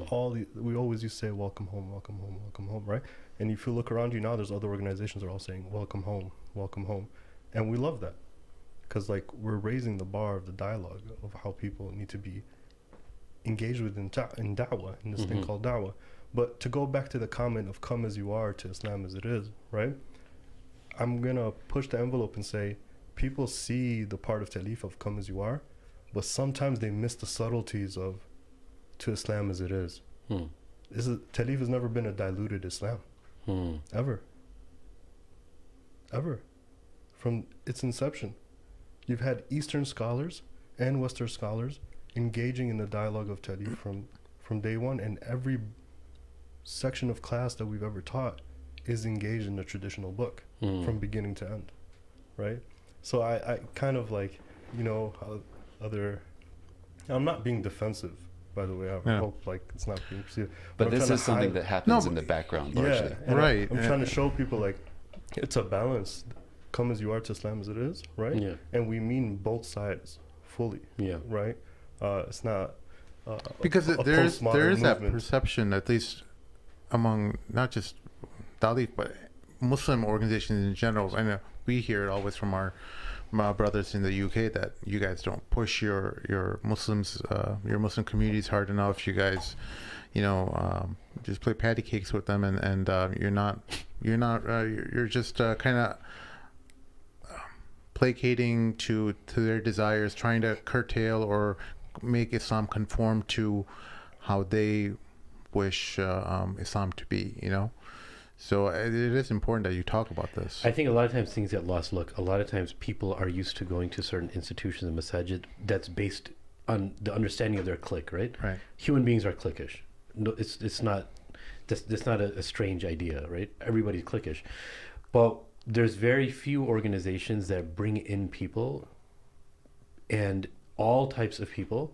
we always used to say, welcome home, welcome home, welcome home, right? And if you look around you now, there's other organizations that are all saying, welcome home, welcome home. And we love that. Because like, we're raising the bar of the dialogue of how people need to be engaged with in da'wah, in this thing called da'wah. But to go back to the comment of "Come as you are, to Islam as it is," right? I'm going to push the envelope and say, people see the part of Talif of "Come as you are," but sometimes they miss the subtleties of "To Islam as it is." Talif has never been a diluted Islam. Ever. From its inception. You've had Eastern scholars and Western scholars engaging in the dialogue of Talif from day one, and every section of class that we've ever taught is engaged in the traditional book from beginning to end, right? So I kind of like, you know, how I'm not being defensive, by the way. I hope like it's not being perceived. But this is something that happens in the background largely. And right. I'm trying to show people like it's a balance. Come as you are, to Islam as it is, right? Yeah. And we mean both sides fully, right? It's not because a there is postmodern that movement. perception, at least among not just Dalif but Muslim organizations in general. I know we hear it always from our brothers in the UK that you guys don't push your Muslims, your Muslim communities hard enough. You guys, you know, just play patty cakes with them, and you're just kind of placating to their desires, trying to curtail or make Islam conform to how they wish Islam to be, you know? So it is important that you talk about this. I think a lot of times things get lost. Look, a lot of times people are used to going to certain institutions and masajid that's based on the understanding of their clique, right? Right. Human beings are cliquish. No, it's not that's not a strange idea, right? Everybody's cliquish. But there's very few organizations that bring in people and all types of people,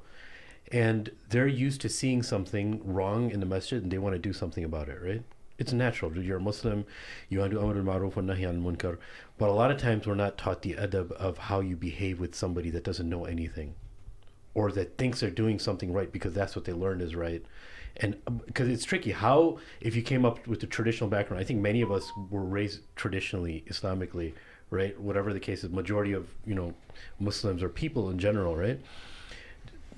and they're used to seeing something wrong in the masjid and they want to do something about it, right? It's natural. You're a Muslim, you want to do amr al-ma'ruf wa nahy al-munkar, but a lot of times we're not taught the adab of how you behave with somebody that doesn't know anything or that thinks they're doing something right because that's what they learned is right. And because it's tricky, how, if you came up with the traditional background, I think many of us were raised traditionally, Islamically, right? Whatever the case is, majority of, you know, Muslims or people in general, right?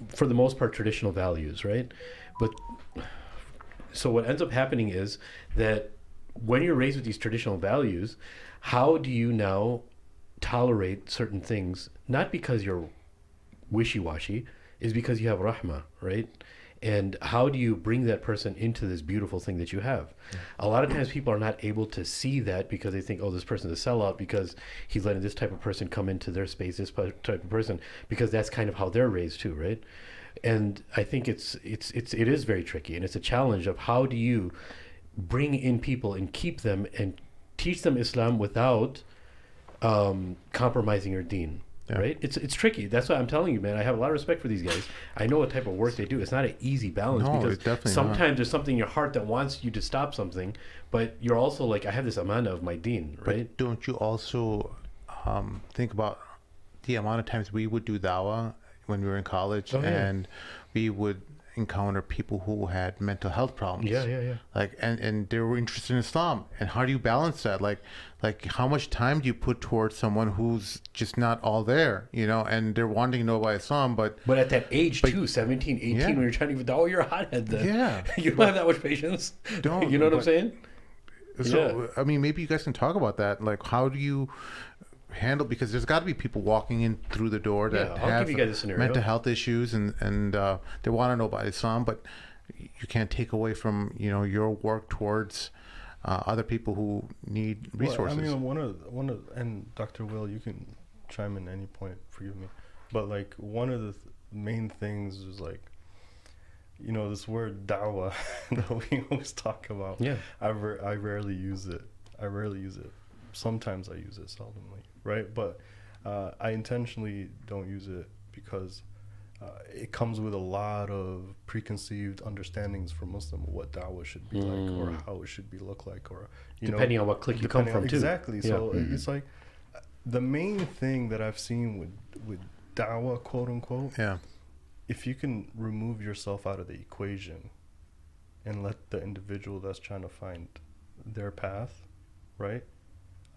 For the most part, traditional values, right? But so what ends up happening is that when you're raised with these traditional values, how do you now tolerate certain things? Not because you're wishy-washy, is because you have rahmah, right? And how do you bring that person into this beautiful thing that you have? A lot of times people are not able to see that because they think, oh, this person is a sellout because he's letting this type of person come into their space, this type of person, because that's kind of how they're raised too, right? And I think it is very tricky, and it's a challenge of how do you bring in people and keep them and teach them Islam without compromising your deen. Yeah. Right? It's tricky. That's why I'm telling you, man. I have a lot of respect for these guys. I know what type of work they do. It's not an easy balance because sometimes there's something in your heart that wants you to stop something, but you're also like, I have this amana of my deen, right? But don't you also think about the amount of times we would do dawah when we were in college, and we would encounter people who had mental health problems. Yeah. Like, and they were interested in Islam. And how do you balance that? Like how much time do you put towards someone who's just not all there, you know, and they're wanting to know about Islam, but at that age too, 17, 18, when you're trying to give dawah, you're a hothead then. Yeah. You don't have that much patience. Don't. You know what I'm saying? So, I mean, maybe you guys can talk about that. Like, how do you handle, because there's got to be people walking in through the door that have mental health issues and they want to know about Islam, but you can't take away from, you know, your work towards other people who need resources. Well, I mean, one of and Dr. Will, you can chime in any point, forgive me, but like one of the main things is like, you know, this word dawah that we always talk about. Yeah, I rarely use it. Sometimes I use it, seldomly, right? But I intentionally don't use it because it comes with a lot of preconceived understandings for Muslim of what dawah should be like, or how it should be look like, or depending on what clique you come from, too. Exactly. Yeah. So it's like the main thing that I've seen with dawah, quote unquote. Yeah. If you can remove yourself out of the equation and let the individual that's trying to find their path, right,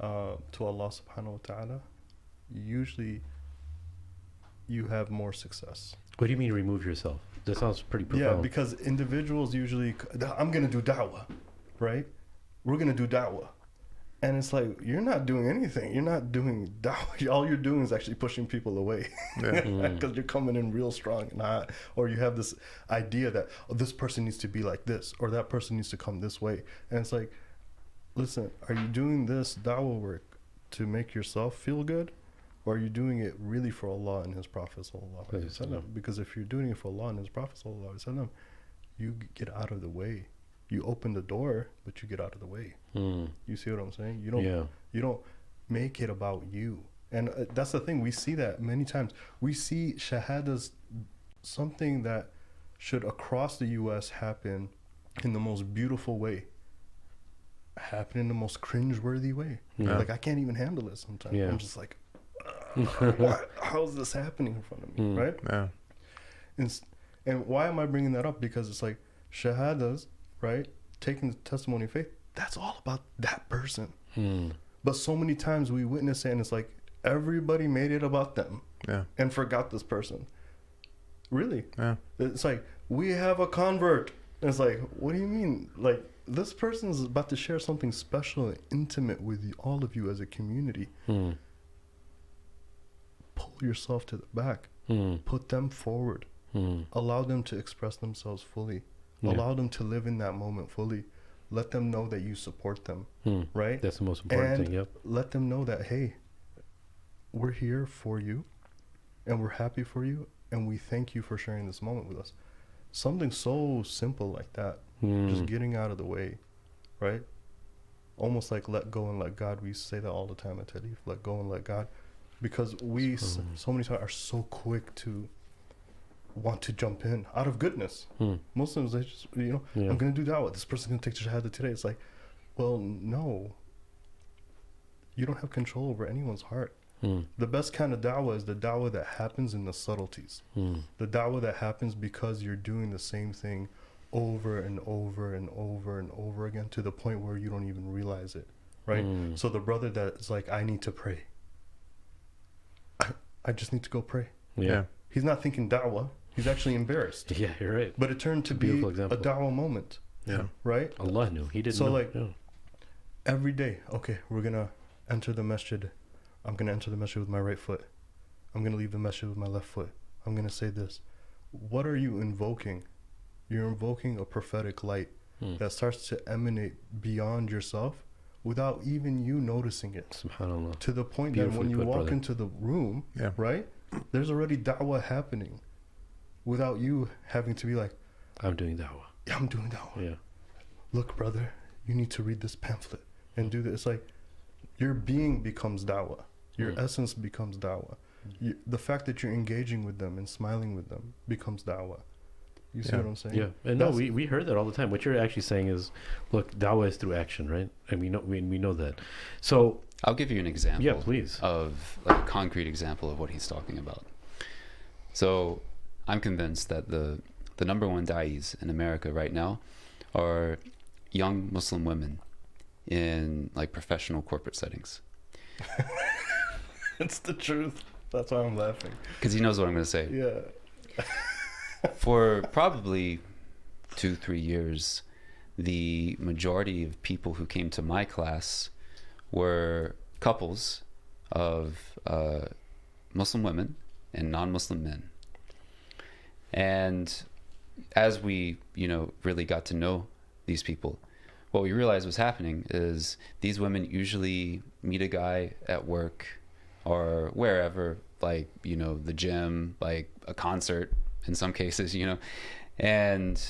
to Allah subhanahu wa ta'ala, usually you have more success. What do you mean remove yourself? That sounds pretty profound. Yeah, because individuals usually, I'm going to do da'wah, right? We're going to do da'wah. And it's like, you're not doing anything. You're not doing da'wah. All you're doing is actually pushing people away. Because you're coming in real strong and hot. Or you have this idea that, oh, this person needs to be like this, or that person needs to come this way. And it's like, listen, are you doing this da'wah work to make yourself feel good? Or are you doing it really for Allah and His Prophet sallallahu alaihi wasallam? Because if you're doing it for Allah and His Prophet sallallahu alaihi wasallam, you get out of the way. You open the door, but you get out of the way. You see what I'm saying? You don't make it about you. And that's the thing. We see that many times. We see shahadas, something that should across the U.S. happen in the most beautiful way, happen in the most cringeworthy way. Like, I can't even handle it sometimes. I'm just like, how's this happening in front of me, right? Yeah. And why am I bringing that up? Because it's like shahadas, right? Taking the testimony of faith, that's all about that person. But so many times we witness it and it's like everybody made it about them and forgot this person. Really? Yeah. It's like, we have a convert. And it's like, what do you mean? Like, this person is about to share something special and intimate with all of you as a community. Pull yourself to the back. Put them forward. Allow them to express themselves fully. Allow them to live in that moment fully. Let them know that you support them, right? That's the most important thing, yep. Let them know that, hey, we're here for you, and we're happy for you, and we thank you for sharing this moment with us. Something so simple like that, just getting out of the way, right? Almost like let go and let God. We say that all the time at Tadif, let go and let God. Because we so many times are so quick to want to jump in out of goodness. Muslims, they just, I'm going to do da'wah. This person's going to take the shahada today. It's like, well, no. You don't have control over anyone's heart. The best kind of da'wah is the da'wah that happens in the subtleties. The da'wah that happens because you're doing the same thing over and over and over and over again to the point where you don't even realize it, right? So the brother that's like, I need to pray. I just need to go pray. Yeah. He's not thinking da'wah. He's actually embarrassed. Yeah, you're right. But it turned to be a da'wah moment. Yeah. Right? Allah knew. He didn't know. So like, every day, okay, we're going to enter the masjid. I'm going to enter the masjid with my right foot. I'm going to leave the masjid with my left foot. I'm going to say this. What are you invoking you're invoking a prophetic light Hmm. that starts to emanate beyond yourself without even you noticing it. Subhanallah. To the point that Beautifully when you put, walk brother. into the room, Yeah. right, there's already da'wah happening without you having to be like, I'm doing da'wah. yeah, I'm doing da'wah. Yeah. Look, brother, you need to read this pamphlet and do this. It's like your being becomes da'wah. Your Mm. essence becomes da'wah. The fact that you're engaging with them and smiling with them becomes da'wah. You see Yeah. what I'm saying? Yeah, and no, That's- we heard that all the time. What you're actually saying is, look, dawah is through action, right? And we know that. So I'll give you an example. yeah, please. Of like a concrete example of what he's talking about. So I'm convinced that the number one da'is in America right now are young Muslim women in like professional corporate settings. It's the truth. That's why I'm laughing. Because he knows what I'm going to say. Yeah. For probably 2-3 years, the majority of people who came to my class were couples of Muslim women and non-Muslim men. And as we, really got to know these people, what we realized was happening is these women usually meet a guy at work or wherever, like, the gym, like a concert in some cases, and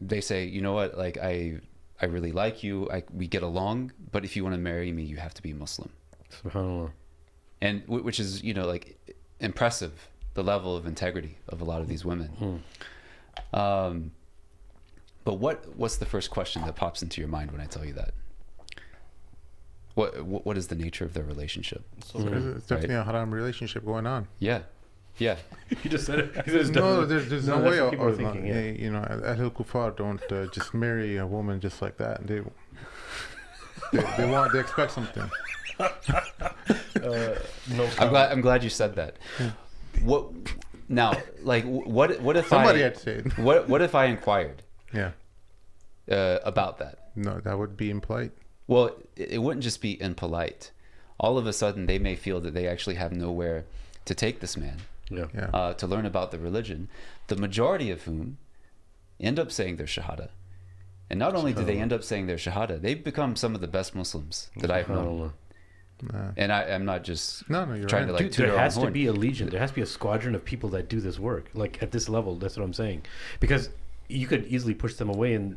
they say, you know what, like, I really like you, we get along, but if you want to marry me, you have to be Muslim. Subhanallah. And which is, like, impressive, the level of integrity of a lot of these women. But what's the first question that pops into your mind when I tell you that? What is the nature of their relationship? So It's definitely a haram relationship going on. Yeah. You just said it. He said it's No, done. there's No, no, that's way. what people are thinking, yeah. Ahl Kufar don't just marry a woman just like that. They expect something. no. I'm glad you said that. What now? Like, what if Somebody had to say it. what if I inquired Yeah. about that? No, that would be impolite. Well, it wouldn't just be impolite. All of a sudden, they may feel that they actually have nowhere to take this man Yeah. Yeah. to learn about the religion, the majority of whom end up saying their shahada. And not only do they end up saying their shahada, they've become some of the best Muslims that I've known. Subhanallah. And I'm not just No, you're trying right. to like Dude, toot there our own has to horn. be a legion. There has to be a squadron of people that do this work, like at this level. That's what I'm saying. Because you could easily push them away, and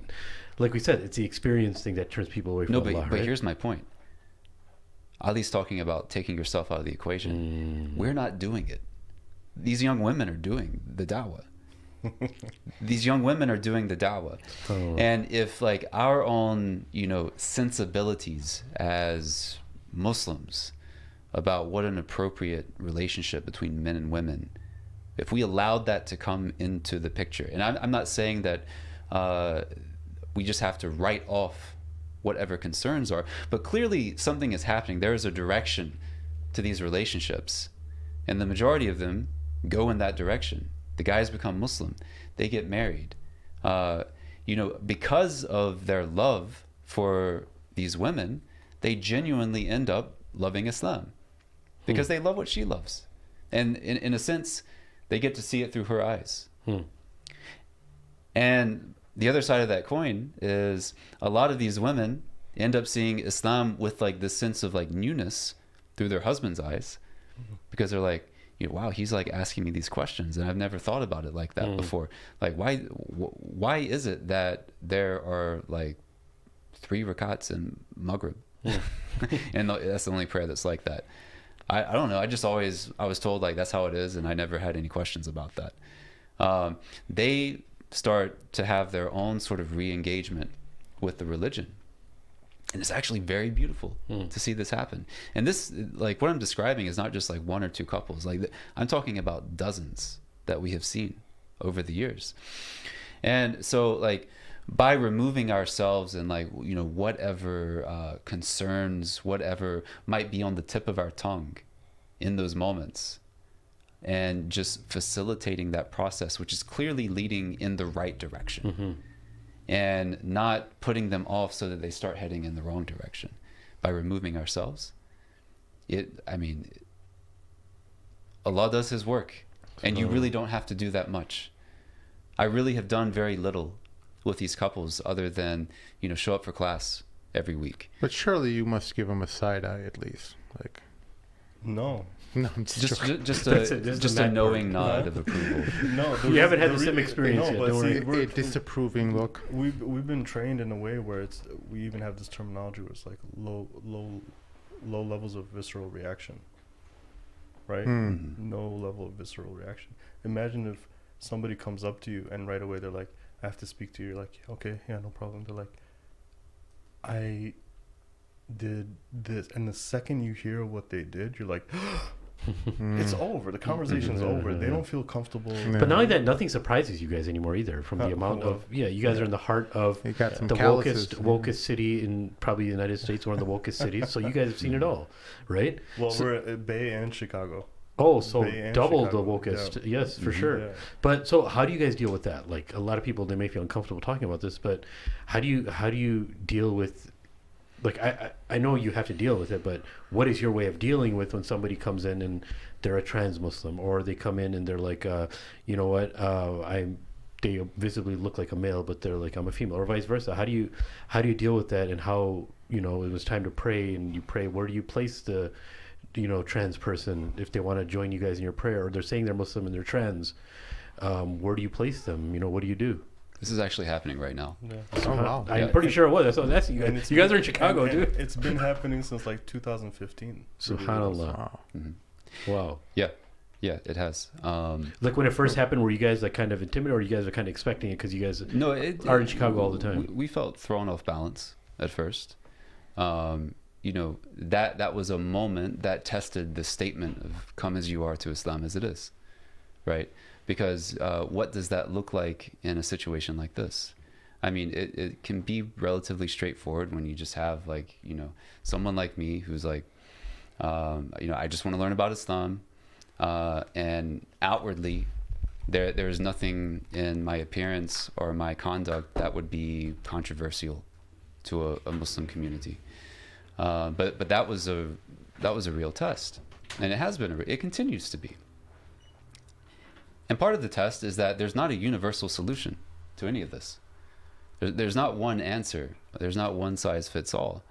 like we said, it's the experience thing that turns people away from No, Allah. but right? here's my point. Ali's talking about taking yourself out of the equation. We're not doing it. These young women are doing the da'wah. These young women are doing the da'wah. Oh. And if like our own, sensibilities as Muslims about what an appropriate relationship between men and women, if we allowed that to come into the picture, and I'm not saying that we just have to write off whatever concerns are, but clearly something is happening. There is a direction to these relationships, and the majority of them go in that direction. The guys become Muslim, they get married, because of their love for these women, they genuinely end up loving Islam because they love what she loves, and in a sense they get to see it through her eyes. And the other side of that coin is a lot of these women end up seeing Islam with like this sense of like newness through their husband's eyes, because they're like, wow, he's like asking me these questions and I've never thought about it like that before. Like, why is it that there are like 3 rakats in Maghrib? And that's the only prayer that's like that. I don't know. I was told like that's how it is, and I never had any questions about that. They start to have their own sort of re-engagement with the religion, and it's actually very beautiful to see this happen. And this, like what I'm describing, is not just like 1 or 2 couples. Like I'm talking about dozens that we have seen over the years. And so like by removing ourselves and like whatever concerns, whatever might be on the tip of our tongue in those moments, and just facilitating that process, which is clearly leading in the right direction, and not putting them off so that they start heading in the wrong direction. By removing ourselves, Allah does His work, and you really don't have to do that much. I really have done very little with these couples other than, you know, show up for class every week. But surely you must give them a side eye at least. Like, No. no, I'm just joking. Just That's it. This is just the a mad knowing part. nod of approval. No. You haven't had the same experience yet, but don't see, worry. A disapproving look. we've been trained in a way where we even have this terminology where it's like low levels of visceral reaction, right? No level of visceral reaction. Imagine if somebody comes up to you and right away they're like, I have to speak to you. You're like, okay, yeah, no problem. They're like, I did this, and the second you hear what they did, you're like, it's over. The conversation's over. They don't feel comfortable. But not only that, nothing surprises you guys anymore either. From the amount well, of you guys are in the heart of You got some the calluses. wokest city in probably the United States, one of the wokest cities. So you guys have seen it all, right? Well, So- we're at Bay and Chicago. Oh, so Bay and double Chicago, the wokest. yeah. Yes, for sure. Yeah. But so how do you guys deal with that? Like a lot of people, they may feel uncomfortable talking about this, but how do you deal with, like, I know you have to deal with it, but what is your way of dealing with when somebody comes in and they're a trans Muslim, or they come in and they're like, you know what, they visibly look like a male, but they're like, I'm a female, or vice versa. How do you deal with that? And how, you know, it was time to pray and you pray, where do you place the, you know, trans person if they want to join you guys in your prayer, or they're saying they're Muslim and they're trans, where do you place them? You know, what do you do? This is actually happening right now. Yeah. Oh, wow. I'm pretty sure it was. That's what I was asking you And guys. it's You guys been- are in Chicago, and dude. It's been happening since like 2015. Subhanallah. Wow. Wow. Yeah, it has. Like when it first happened, were you guys like kind of intimidated, or you guys are kind of expecting it because you guys No, are in Chicago all the time? We felt thrown off balance at first. You know, that was a moment that tested the statement of "come as you are to Islam as it is," right? Because what does that look like in a situation like this? I mean, it can be relatively straightforward when you just have, like, you know, someone like me who's like, you know, I just want to learn about Islam, and outwardly there's nothing in my appearance or my conduct that would be controversial to a Muslim community. But that was a real test, and it has been it continues to be. And part of the test is that there's not a universal solution to any of this. There's not one answer. There's not one size fits all.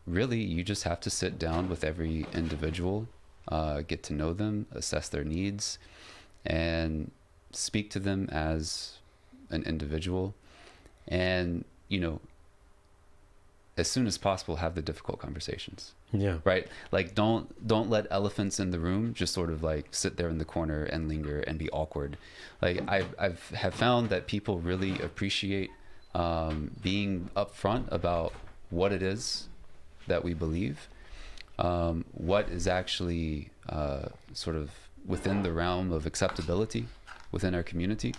Really, you just have to sit down with every individual, get to know them, assess their needs, and speak to them as an individual. And, you know, as soon as possible, have the difficult conversations. Yeah. Right? Like, don't let elephants in the room just sort of like sit there in the corner and linger and be awkward. Like, I've found that people really appreciate being upfront about what it is that we believe, what is actually sort of within the realm of acceptability within our community.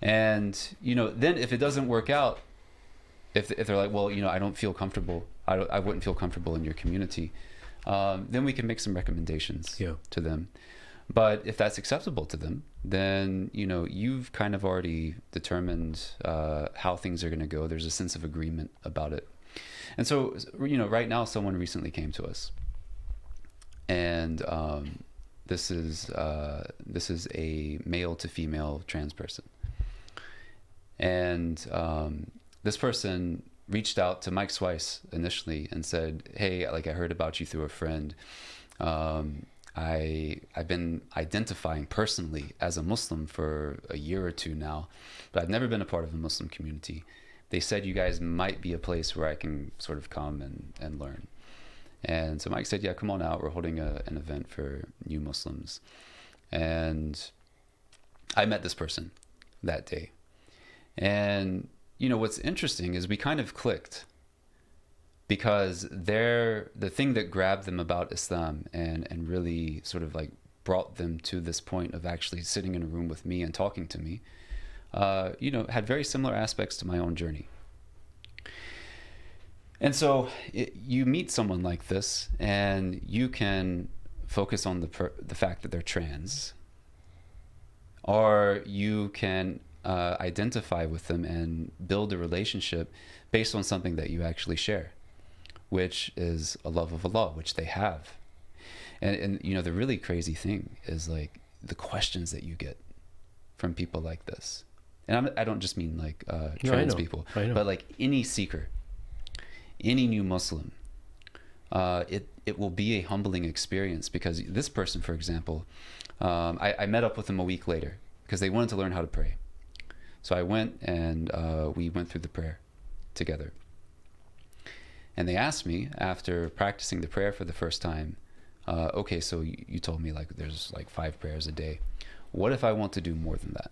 And, you know, then if it doesn't work out, if they're like, well, you know, I don't feel comfortable, I wouldn't feel comfortable in your community, then we can make some recommendations to them. But if that's acceptable to them, then, you know, you've kind of already determined how things are going to go. There's a sense of agreement about it. And so, you know, right now someone recently came to us, and this is a male to female trans person. And this person reached out to Mike Swice initially and said, hey, like, I heard about you through a friend. I've been identifying personally as a Muslim for a year or two now, but I've never been a part of a Muslim community. They said you guys might be a place where I can sort of come and learn. And so Mike said, yeah, come on out. We're holding an event for new Muslims. And I met this person that day. And, you know, what's interesting is we kind of clicked, because the thing that grabbed them about Islam and really sort of like brought them to this point of actually sitting in a room with me and talking to me, you know, had very similar aspects to my own journey. And so you meet someone like this, and you can focus on the fact that they're trans, or you can identify with them and build a relationship based on something that you actually share, which is a love of Allah, which they have. And you know, the really crazy thing is, like, the questions that you get from people like this. And I don't just mean like No, trans I know. people, I know. but like any seeker, any new Muslim, it will be a humbling experience, because this person, for example, I met up with them a week later because they wanted to learn how to pray. So I went and we went through the prayer together. And they asked me, after practicing the prayer for the first time, okay, so you told me like there's like 5 prayers a day. What if I want to do more than that?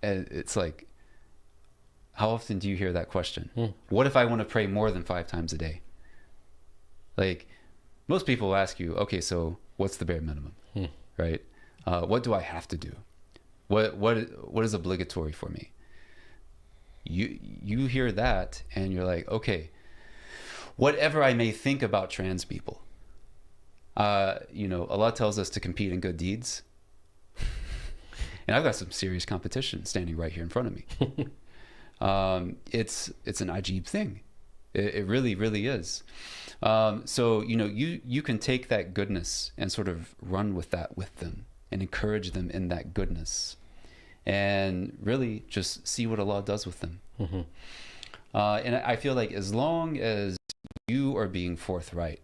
And it's like, how often do you hear that question? What if I want to pray more than 5 times a day? Like, most people will ask you, okay, so what's the bare minimum, right? What do I have to do? What is obligatory for me? You hear that and you're like, okay, whatever I may think about trans people, Allah tells us to compete in good deeds. And I've got some serious competition standing right here in front of me. It's an ajib thing. It really, really is. So, you can take that goodness and sort of run with that with them and encourage them in that goodness, and really just see what Allah does with them. And I feel like as long as you are being forthright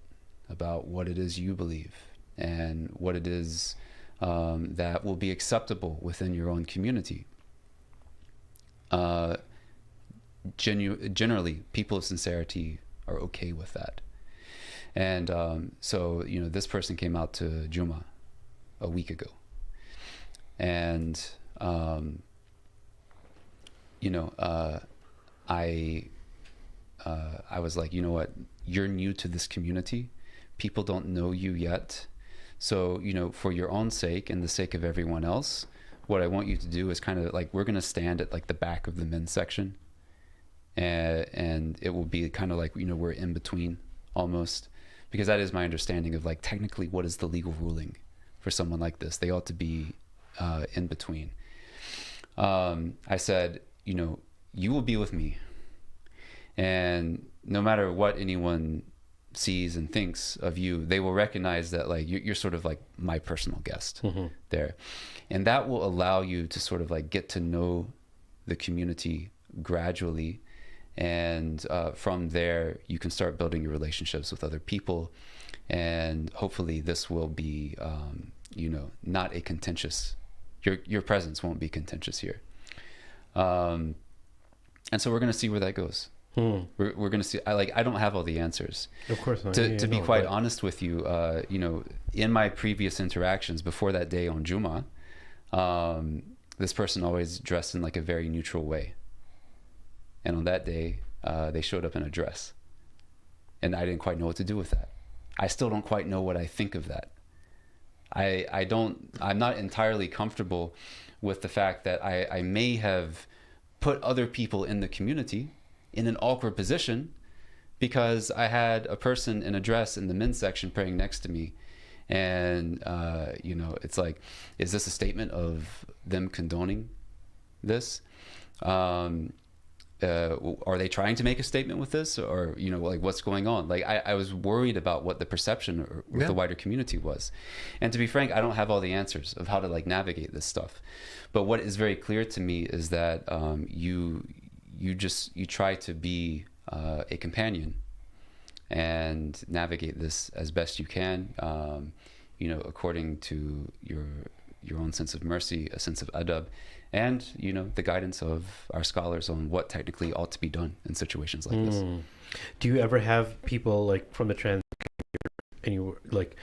about what it is you believe and what it is that will be acceptable within your own community, generally people of sincerity are okay with that. And so this person came out to Juma a week ago, and I was like, you know what, you're new to this community, people don't know you yet, so for your own sake and the sake of everyone else, what I want you to do is kind of like, we're going to stand at like the back of the men's section, and it will be kind of like, we're in between almost, because that is my understanding of like technically what is the legal ruling for someone like this. They ought to be in between. I said, you will be with me, and no matter what anyone sees and thinks of you, they will recognize that like you're sort of like my personal guest there, and that will allow you to sort of like get to know the community gradually, and from there you can start building your relationships with other people, and hopefully this will be not a contentious, your presence won't be contentious here, and so we're going to see where that goes. We're going to see. I don't have all the answers. Of course not. To be quite honest with you, in my previous interactions before that day on Juma, this person always dressed in like a very neutral way. And on that day, they showed up in a dress. And I didn't quite know what to do with that. I still don't quite know what I think of that. I'm not entirely comfortable with the fact that I may have put other people in the community in an awkward position because I had a person in a dress in the men's section praying next to me. And, it's like, is this a statement of them condoning this? Are they trying to make a statement with this, or like what's going on? Like I was worried about what the perception with the wider community was, and to be frank, I don't have all the answers of how to like navigate this stuff. But what is very clear to me is that you try to be a companion and navigate this as best you can, according to your own sense of mercy, a sense of adab, and the guidance of our scholars on what technically ought to be done in situations like this. Do you ever have people like from the trans anywhere, like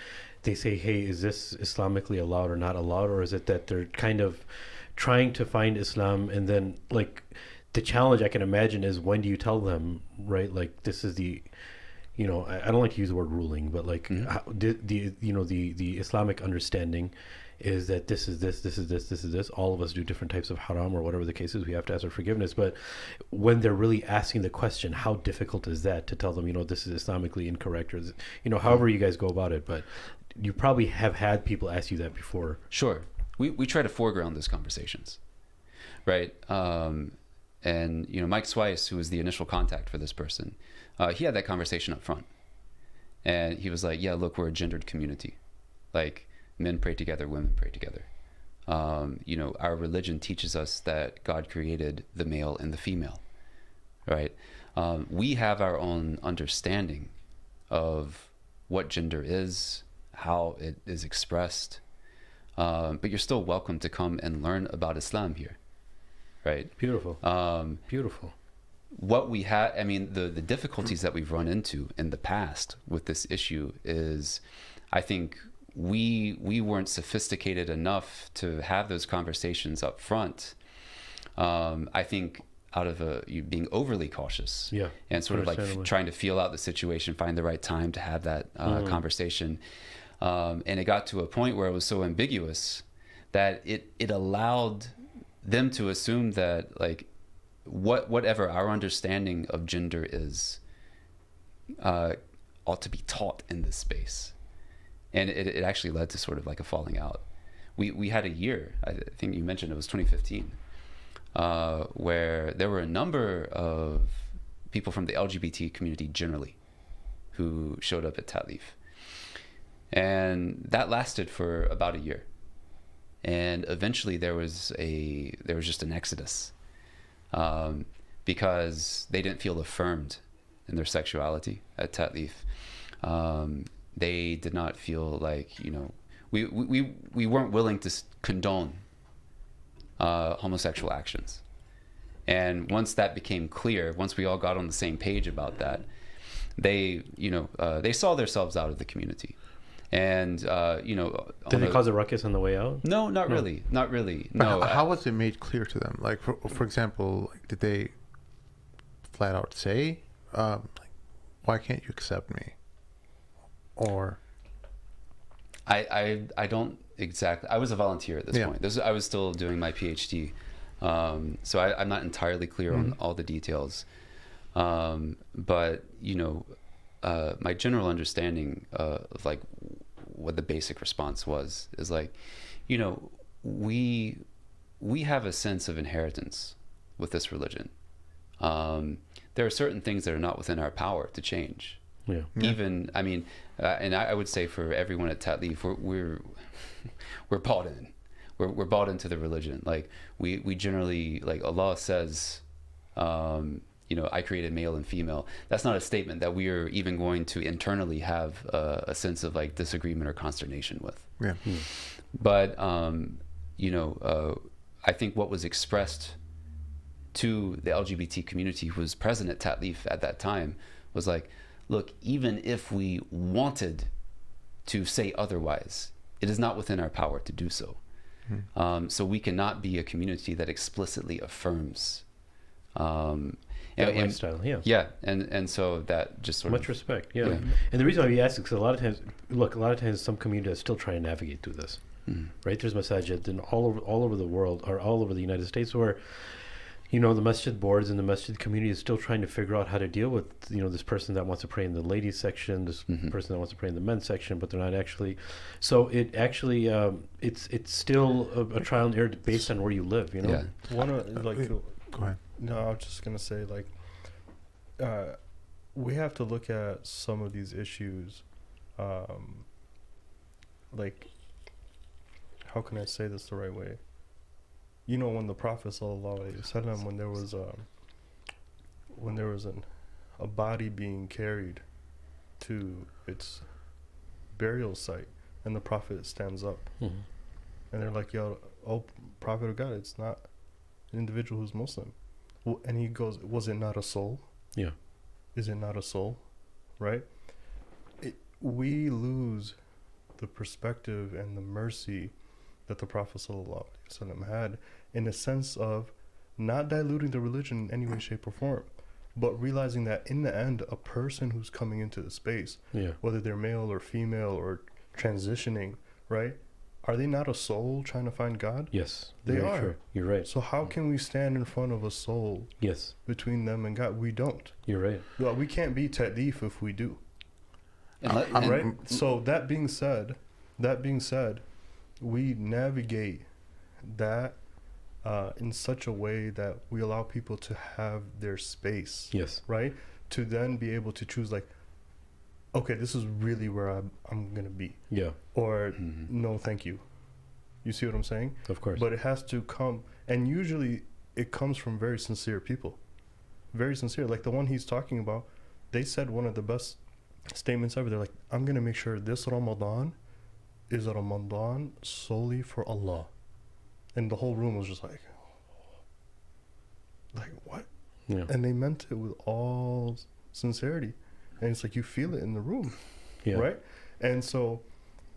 they say, hey, is this Islamically allowed or not allowed, or is it that they're kind of trying to find Islam, and then like the challenge I can imagine is, when do you tell them, right, like this is the I don't like to use the word ruling, but like how, the Islamic understanding is that this is this is this, this is this. All of us do different types of haram or whatever the case is. We have to ask for forgiveness. But when they're really asking the question, how difficult is that to tell them, this is Islamically incorrect, or however you guys go about it. But you probably have had people ask you that before. Sure. We try to foreground those conversations, right? And Mike Swice, who was the initial contact for this person, he had that conversation up front, and he was like, yeah, look, we're a gendered community, like men pray together, women pray together. You know, our religion teaches us that God created the male and the female, right? We have our own understanding of what gender is, how it is expressed, but you're still welcome to come and learn about Islam here, right? Beautiful. Beautiful. What we had, I mean, the difficulties that we've run into in the past with this issue is, I think we weren't sophisticated enough to have those conversations up front. I think out of you being overly cautious, Yeah, and sort of like trying to feel out the situation, find the right time to have that conversation. And it got to a point where it was so ambiguous that it allowed them to assume that, like, whatever our understanding of gender is ought to be taught in this space. And it actually led to sort of like a falling out. We had a year, I think you mentioned it was 2015, where there were a number of people from the LGBT community generally who showed up at Tatlif. And that lasted for about a year. And eventually there was just an exodus, because they didn't feel affirmed in their sexuality at Tatlif. They did not feel like, you know, we weren't willing to condone homosexual actions. And once that became clear, once we all got on the same page about that, they saw themselves out of the community. And, you know... Did they cause a ruckus on the way out? No, not really. Not really. No. How was it made clear to them? Like, for example, like, did they flat out say, like, why can't you accept me? Or... I don't exactly... I was a volunteer at this point. I was still doing my PhD. So I'm not entirely clear on all the details. But, you know, my general understanding of, like, what the basic response was is, like, you know, we have a sense of inheritance with this religion. There are certain things that are not within our power to change. Yeah. Even, I mean, and I would say for everyone at Tatlif, we're bought in. We're bought into the religion. Like, we generally, like, Allah says, you know, I created male and female. That's not a statement that we are even going to internally have a sense of, like, disagreement or consternation with. Yeah. But, you know, I think what was expressed to the LGBT community who was present at Tatlif at that time was like, look, even if we wanted to say otherwise, it is not within our power to do so. So we cannot be a community that explicitly affirms that lifestyle. Yeah, and so that just sort of much respect. Yeah. And the reason why we ask is because a lot of times some communities still try to navigate through this. Right? There's masajid in all over the world, or all over the United States, where, you know, the masjid boards and the masjid community is still trying to figure out how to deal with, you know, this person that wants to pray in the ladies section, this person that wants to pray in the men's section, but they're not actually. So it actually, it's still a trial and error based on where you live, you know? Yeah. Go ahead. No, I was just going to say, like, we have to look at some of these issues, like, how can I say this the right way? You know, when the Prophet sallallahu alaihi wasallam, when there was a body being carried to its burial site, and the Prophet stands up, and they're like, "Yo, oh, Prophet of God, it's not an individual who's Muslim," and he goes, "Was it not a soul? Yeah, is it not a soul?" Right? We lose the perspective and the mercy that the Prophet ﷺ had, in a sense of not diluting the religion in any way, shape, or form, but realizing that in the end, a person who's coming into the space, whether they're male or female or transitioning, right, are they not a soul trying to find God? Yes, they are. Sure. You're right. So how can we stand in front of a soul? Yes, between them and God, we don't. You're right. Well, we can't be Tatlif if we do. Right. So that being said, we navigate that in such a way that we allow people to have their space. Yes. Right? To then be able to choose, like, okay, this is really where I'm going to be. Yeah. Or no, thank you. You see what I'm saying? Of course. But it has to come, and usually it comes from very sincere people. Very sincere. Like the one he's talking about, they said one of the best statements ever. They're like, I'm going to make sure this Ramadan is a Ramadan solely for Allah. And the whole room was just like what? Yeah. And they meant it with all sincerity. And it's like you feel it in the room. Yeah. Right? And so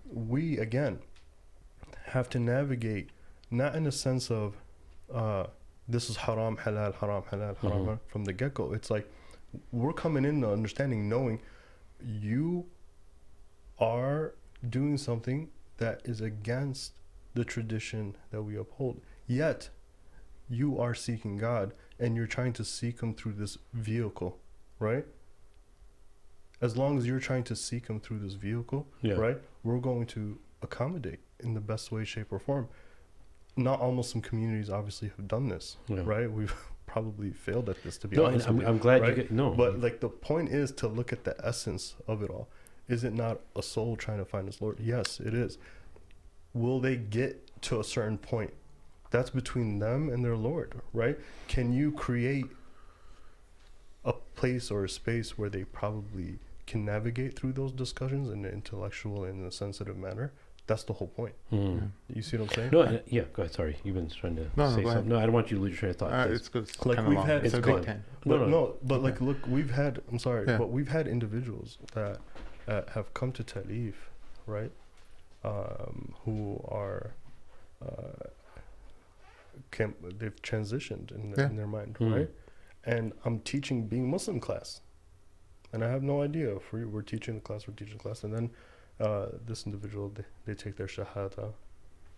we, again, have to navigate, not in a sense of this is haram, halal, haram, halal, haram from the get-go. It's like we're coming in the understanding, knowing you are doing something that is against the tradition that we uphold. Yet, you are seeking God, and you're trying to seek Him through this vehicle, right? As long as you're trying to seek Him through this vehicle, right, we're going to accommodate in the best way, shape, or form. Not all Muslim communities obviously have done this, right? We've probably failed at this, to be honest. I'm glad right? you get, no. But like the point is to look at the essence of it all. Is it not a soul trying to find its Lord? Yes, it is. Will they get to a certain point? That's between them and their Lord, right? Can you create a place or a space where they probably can navigate through those discussions in an intellectual and a sensitive manner? That's the whole point. You see what I'm saying? No, go ahead. Sorry, you've been trying to say something. No, I don't want you to lose your train of thought. It's good. It's like we've had, it's gone. But like, look, we've had. I'm sorry, but we've had individuals that have come to Ta'leef, right? Who are they've transitioned in their mind, right? And I'm teaching being Muslim class, and I have no idea if we're teaching the class, and then this individual, they take their shahada,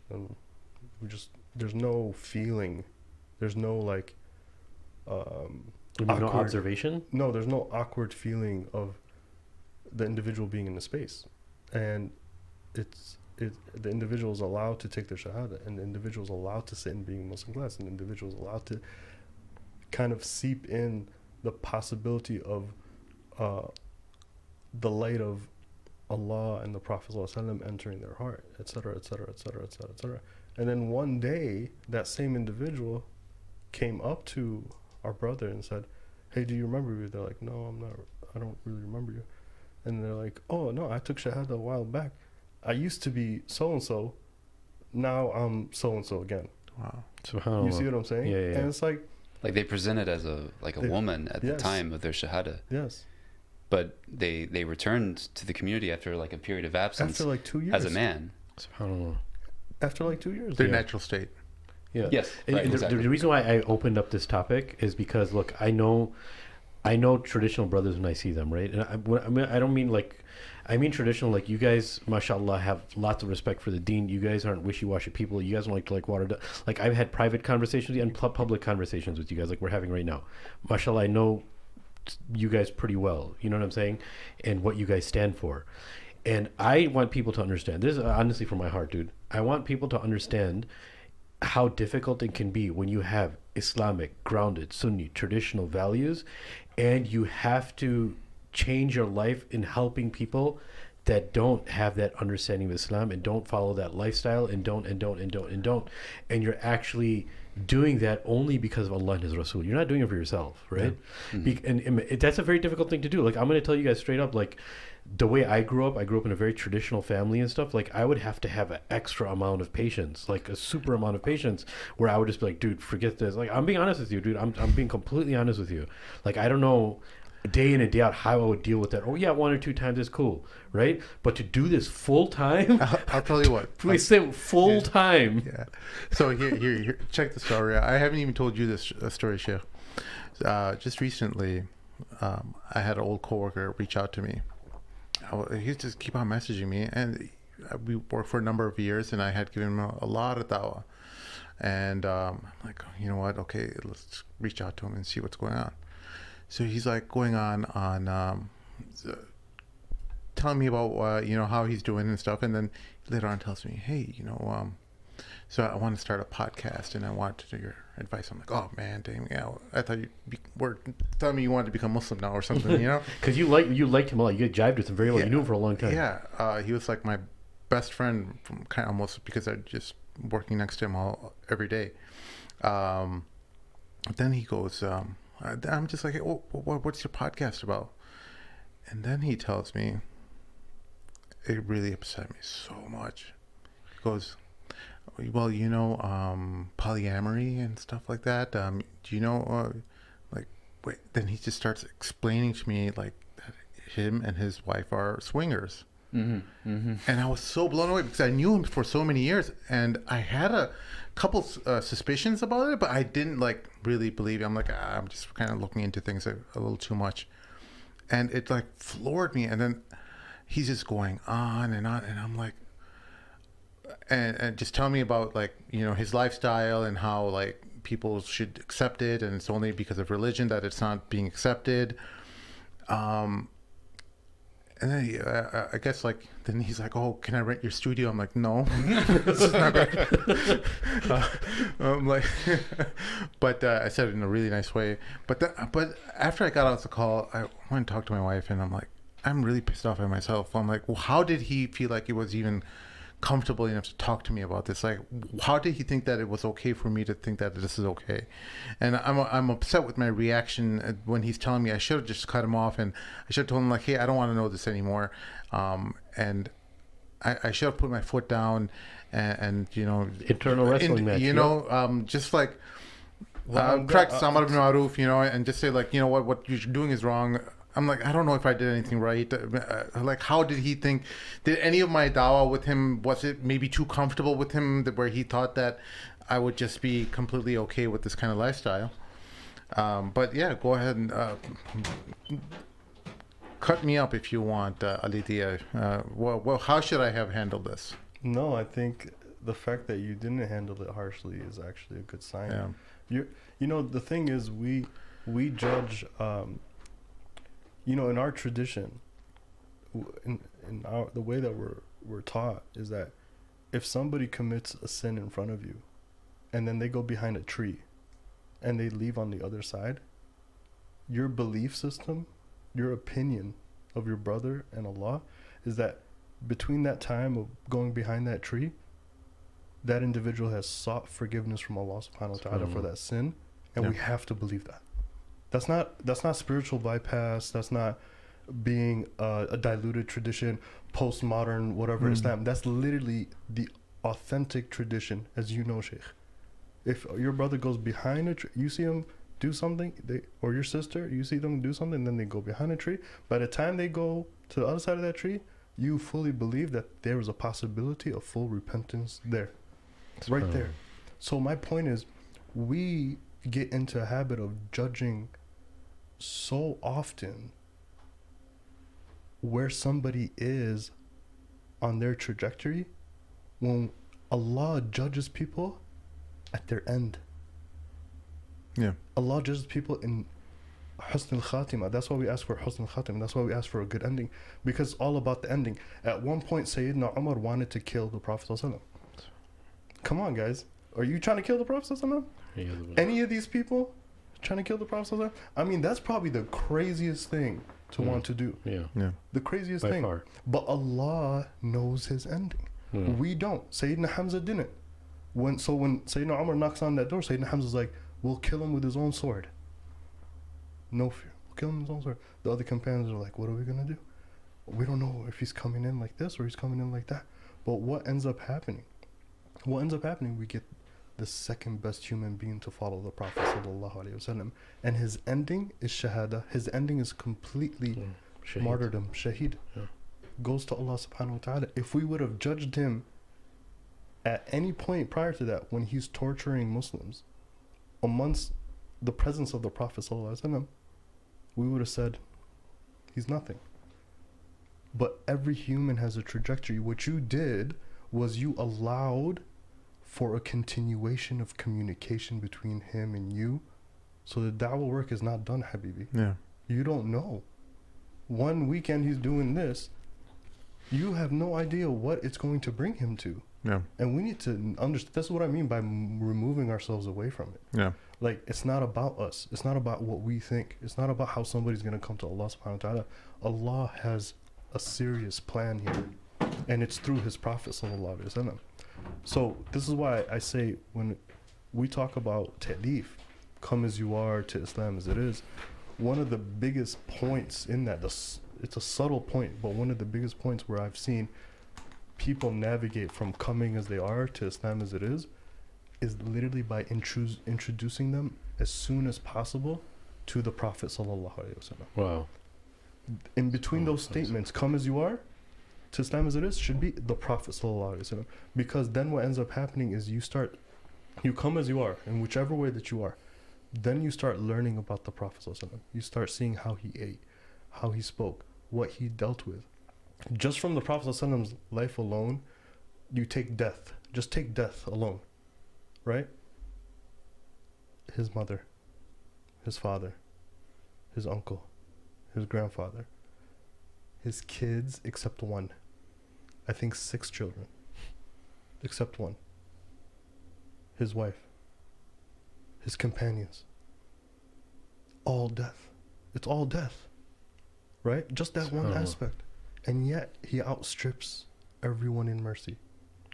and there's no feeling, there's no like no observation. No, there's no awkward feeling of the individual being in the space, and the individual is allowed to take their shahada, and the individual is allowed to sit in being Muslim class, and the individual is allowed to kind of seep in the possibility of the light of Allah and the Prophet ﷺ entering their heart, etc., etc., etc., etc., etc. And then one day, that same individual came up to our brother and said, "Hey, do you remember me?" They're like, "No, I'm not. I don't really remember you." And they're like, "Oh no, I took shahada a while back. I used to be so and so. Now I'm so and so again." Wow. SubhanAllah. You see what I'm saying? Yeah. And it's like they presented as a woman at the time of their shahada. Yes. But they returned to the community after like a period of absence. After like 2 years. As a man. SubhanAllah. After like 2 years. Their natural state. Yeah. Yes. And right, exactly. the reason why I opened up this topic is because, look, I know traditional brothers when I see them, right? And I don't mean like, I mean traditional, like you guys, mashallah, have lots of respect for the deen. You guys aren't wishy-washy people. You guys don't like to like water down. Like I've had private conversations and public conversations with you guys like we're having right now. Mashallah, I know you guys pretty well, you know what I'm saying, and what you guys stand for. And I want people to understand this is honestly from my heart, dude. I want people to understand how difficult it can be when you have Islamic grounded Sunni traditional values and you have to change your life in helping people that don't have that understanding of Islam and don't follow that lifestyle and don't and you're actually doing that only because of Allah and His Rasul. You're not doing it for yourself, right? And that's a very difficult thing to do. Like I'm going to tell you guys straight up, like the way I grew up in a very traditional family and stuff. Like I would have to have an extra amount of patience, like a super amount of patience, where I would just be like, dude, forget this. Like I'm being honest with you, dude. I'm being completely honest with you. Like I don't know day in and day out how I would deal with that. Oh yeah, 1 or 2 times is cool, right? But to do this full time, I'll tell you what. Please say full time. Yeah. So here, check the story. I haven't even told you this story, Sheikh. Just recently, I had an old coworker reach out to me. He just keep on messaging me, and we worked for a number of years, and I had given him a lot of dawah. And I'm like, you know what? Okay, let's reach out to him and see what's going on. So he's like going on telling me about how he's doing and stuff, and then later on tells me, hey, so I want to start a podcast and I want to do your advice. I'm like, oh man, dang, yeah, I thought you were telling me you wanted to become Muslim now or something, Because you liked him a lot. You jived with him very well. Yeah. You knew him for a long time. Yeah, he was like my best friend from kind of almost because I just working next to him every day. Then he goes, I'm just like, oh, what's your podcast about? And then he tells me, it really upset me so much. He goes, well, you know, polyamory and stuff like that. Do you know, like, wait, then he just starts explaining to me, like, that him and his wife are swingers. And I was so blown away because I knew him for so many years, and I had a couple suspicions about it, but I didn't like really believe it. I'm like, I'm just kind of looking into things a little too much, and it like floored me. And then he's just going on, and I'm like, and just tell me about, like, you know, his lifestyle and how like people should accept it, and it's only because of religion that it's not being accepted. And then I guess, like, then he's like, oh, can I rent your studio? I'm like, no. It's not right. I'm like, but I said it in a really nice way. But after I got off the call, I went and talked to my wife, and I'm like, I'm really pissed off at myself. I'm like, well, how did he feel like he was even comfortable enough to talk to me about this? Like, how did he think that it was okay for me to think that this is okay? And I'm upset with my reaction when he's telling me I should have just cut him off, and I should have told him, like, hey, I don't want to know this anymore. And I should have put my foot down and you know, internal wrestling match, you know, just like practice Amar ibn Ma'ruf, you know, and just say, like, you know what you're doing is wrong. I'm like, I don't know if I did anything right. Like, how did he think? Did any of my dawah with him, was it maybe too comfortable with him where he thought that I would just be completely okay with this kind of lifestyle? But yeah, go ahead and cut me up if you want, Alidia. Well, how should I have handled this? No, I think the fact that you didn't handle it harshly is actually a good sign. Yeah. You know, the thing is, we judge. You know, in our tradition, the way that we're taught is that if somebody commits a sin in front of you, and then they go behind a tree, and they leave on the other side, your belief system, your opinion of your brother and Allah, is that between that time of going behind that tree, that individual has sought forgiveness from Allah subhanahu wa ta'ala for that sin, and we have to believe that. That's not spiritual bypass. That's not being a diluted tradition, postmodern, whatever Islam. That's literally the authentic tradition, as you know, Sheikh. If your brother goes behind a tree, you see him do something, or your sister, you see them do something, then they go behind a tree. By the time they go to the other side of that tree, you fully believe that there is a possibility of full repentance there. It's right there. So my point is, we get into a habit of judging so often where somebody is on their trajectory, when Allah judges people at their end. Yeah. Allah judges people in husn al-khatimah. That's why we ask for husn al-khatimah. That's why we ask for a good ending, because it's all about the ending. At one point, Sayyidina Umar wanted to kill the Prophet ﷺ. Come on, guys. Are you trying to kill the Prophet ﷺ? Any of these people trying to kill the Prophet ﷺ? I mean, that's probably the craziest thing to want to do. Yeah. The craziest By thing. far. But Allah knows his ending. We don't. Sayyidina Hamza didn't. When Sayyidina Umar knocks on that door, Sayyidina Hamza's like, we'll kill him with his own sword. No fear. We'll kill him with his own sword. The other companions are like, what are we going to do? We don't know if he's coming in like this or he's coming in like that. But what ends up happening? We get the second best human being to follow the Prophet ﷺ, and his ending is shahada. His ending is completely martyrdom, shaheed. Goes to Allah subhanahu wa ta'ala. If we would have judged him at any point prior to that, when he's torturing Muslims amongst the presence of the Prophet ﷺ, we would have said he's nothing. But every human has a trajectory. What you did was you allowed for a continuation of communication between him and you. So the da'wah work is not done, Habibi. Yeah. You don't know. One weekend he's doing this. You have no idea what it's going to bring him to. Yeah. And we need to understand. That's what I mean by removing ourselves away from it. Yeah. Like, it's not about us. It's not about what we think. It's not about how somebody's going to come to Allah subhanahu wa ta'ala. Allah has a serious plan here. And it's through his Prophet sallallahu alaihi wasallam. So this is why I say when we talk about ta'leef, come as you are to Islam as it is, one of the biggest points in that, it's a subtle point, but one of the biggest points where I've seen people navigate from coming as they are to Islam as it is literally by introducing them as soon as possible to the Prophet sallallahu alaihi wasallam. Wow. In between those statements, come as you are to Islam as it is, should be the Prophet sallallahu alaihi wasallam. Because then what ends up happening is you come as you are, in whichever way that you are. Then you start learning about the Prophet sallallahu alaihi wasallam. You start seeing how he ate, how he spoke, what he dealt with. Just from the Prophet sallallahu alaihi wasallam's life alone, you take death. Just take death alone, right? His mother, his father, his uncle, his grandfather, his kids except one. I think 6 children except one. His wife, his companions. All death. It's all death, right? Just that one aspect. And yet he outstrips everyone in mercy.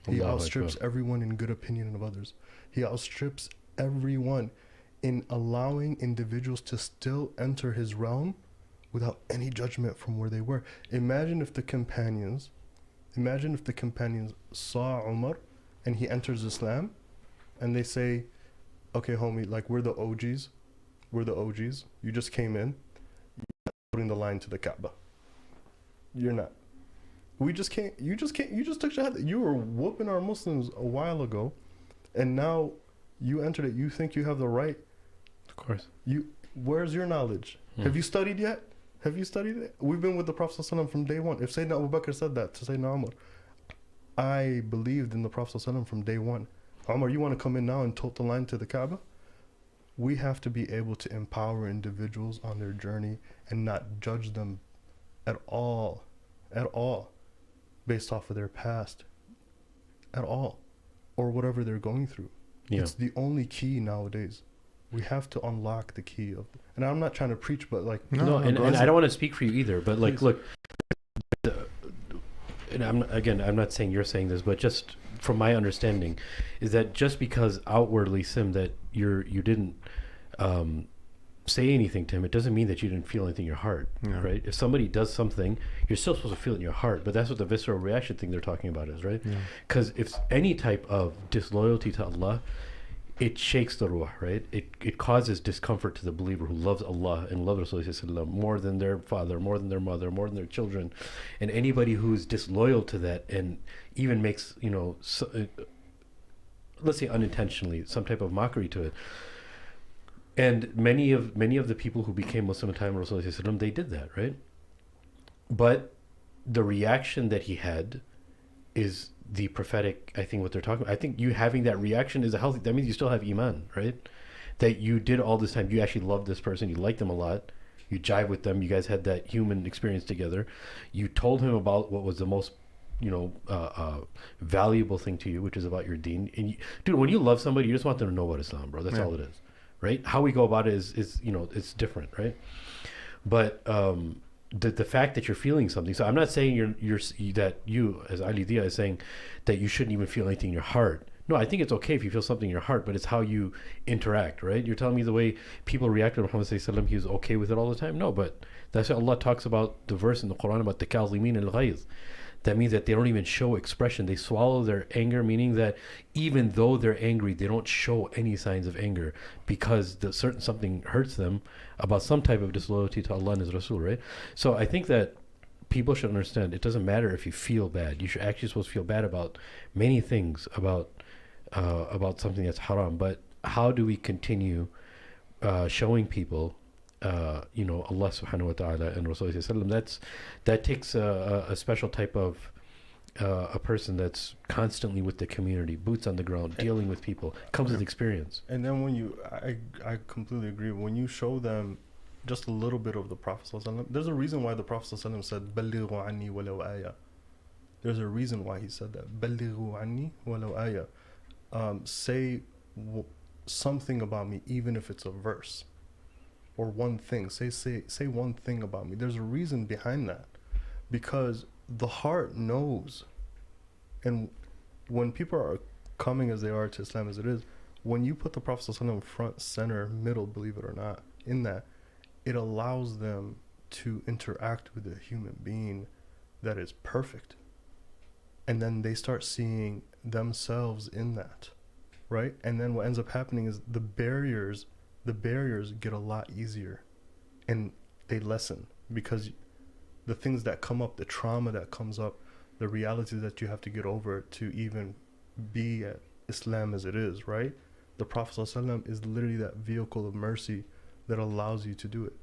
He outstrips everyone in good opinion of others. He outstrips everyone in allowing individuals to still enter his realm without any judgment from where they were. Imagine if the companions saw Umar and he enters Islam and they say, okay, homie, like we're the OGs. You just came in. You're not putting the line to the Kaaba. You're not. You just took shahada. You were whooping our Muslims a while ago, and now you entered it. You think you have the right. Of course. Where's your knowledge? Have you studied yet? Have you studied it? We've been with the Prophet ﷺ from day one. If Sayyidina Abu Bakr said that to Sayyidina Umar, I believed in the Prophet ﷺ from day one. Umar, you want to come in now and tote the line to the Kaaba? We have to be able to empower individuals on their journey and not judge them at all, based off of their past, at all, or whatever they're going through. Yeah. It's the only key nowadays. We have to unlock the key of, and I'm not trying to preach, but like and I don't want to speak for you either, but like, look, and I'm not saying you're saying this, but just from my understanding, is that just because outwardly, Sim, that you didn't say anything to him, it doesn't mean that you didn't feel anything in your heart, right? If somebody does something, you're still supposed to feel it in your heart, but that's what the visceral reaction thing they're talking about is, right? Because if any type of disloyalty to Allah, it shakes the ruh, right? It causes discomfort to the believer who loves Allah and loves Rasulullah more than their father, more than their mother, more than their children. And anybody who's disloyal to that and even makes, let's say unintentionally, some type of mockery to it. And many of the people who became Muslim at the time of Rasulullah, they did that, right? But the reaction that he had is the prophetic, I think, what they're talking about. I think you having that reaction is a healthy, that means you still have iman, right? That you did all this time, you actually loved this person, you liked them a lot, you jive with them, you guys had that human experience together, you told him about what was the most valuable thing to you, which is about your deen. And dude, when you love somebody, you just want them to know about Islam, bro. That's all it is, right? How we go about it is it's different, right? But the fact that you're feeling something, so I'm not saying that you as Ali Dia is saying that you shouldn't even feel anything in your heart. No, I think it's okay if you feel something in your heart, but it's how you interact, right? You're telling me the way people react to Muhammad sallallahu alaihi wasallam, he was okay with it all the time? No, but that's what Allah talks about, the verse in the Quran about the kazimin al-ghayz. That means that they don't even show expression. They swallow their anger, meaning that even though they're angry, they don't show any signs of anger because something hurts them about some type of disloyalty to Allah and His Rasul, right? So I think that people should understand it doesn't matter if you feel bad. You should actually supposed to feel bad about many things, about something that's haram. But how do we continue showing people Allah subhanahu wa ta'ala and Rasulullah, that takes a special type of a person that's constantly with the community, boots on the ground, dealing with people, comes with experience. And then I completely agree, when you show them just a little bit of the Prophet sallallahu alaihi wasallam, there's a reason why the Prophet sallallahu alaihi wasallam said "Ballighu anni walau aya." There's a reason why he said that. "Ballighu anni walau aya." Say something about me, even if it's a verse or one thing. Say one thing about me. There's a reason behind that, because the heart knows, and when people are coming as they are to Islam as it is, when you put the Prophet ﷺ front, center, middle, believe it or not, in that, it allows them to interact with a human being that is perfect. And then they start seeing themselves in that, right? And then what ends up happening is the barriers get a lot easier, and they lessen, because the things that come up, the trauma that comes up, the realities that you have to get over to even be at Islam as it is, right? The Prophet ﷺ is literally that vehicle of mercy that allows you to do it.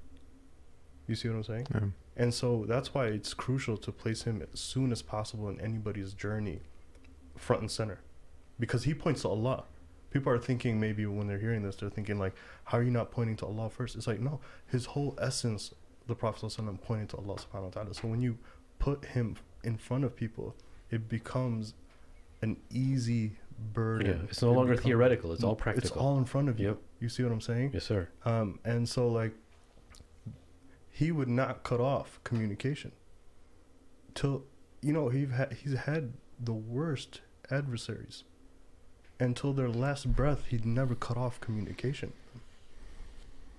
You see what I'm saying? Yeah. And so that's why it's crucial to place him as soon as possible in anybody's journey front and center, because he points to Allah. People are thinking, maybe when they're hearing this, they're thinking like, how are you not pointing to Allah first? It's like, no, his whole essence, the Prophet ﷺ pointing to Allah subhanahu wa ta'ala. So when you put him in front of people, it becomes an easy burden. Yeah, it's no longer theoretical. It's all practical. It's all in front of you. Yep. You see what I'm saying? Yes, sir. And so like, he would not cut off communication till, you know, he's had the worst adversaries. Until their last breath, he'd never cut off communication.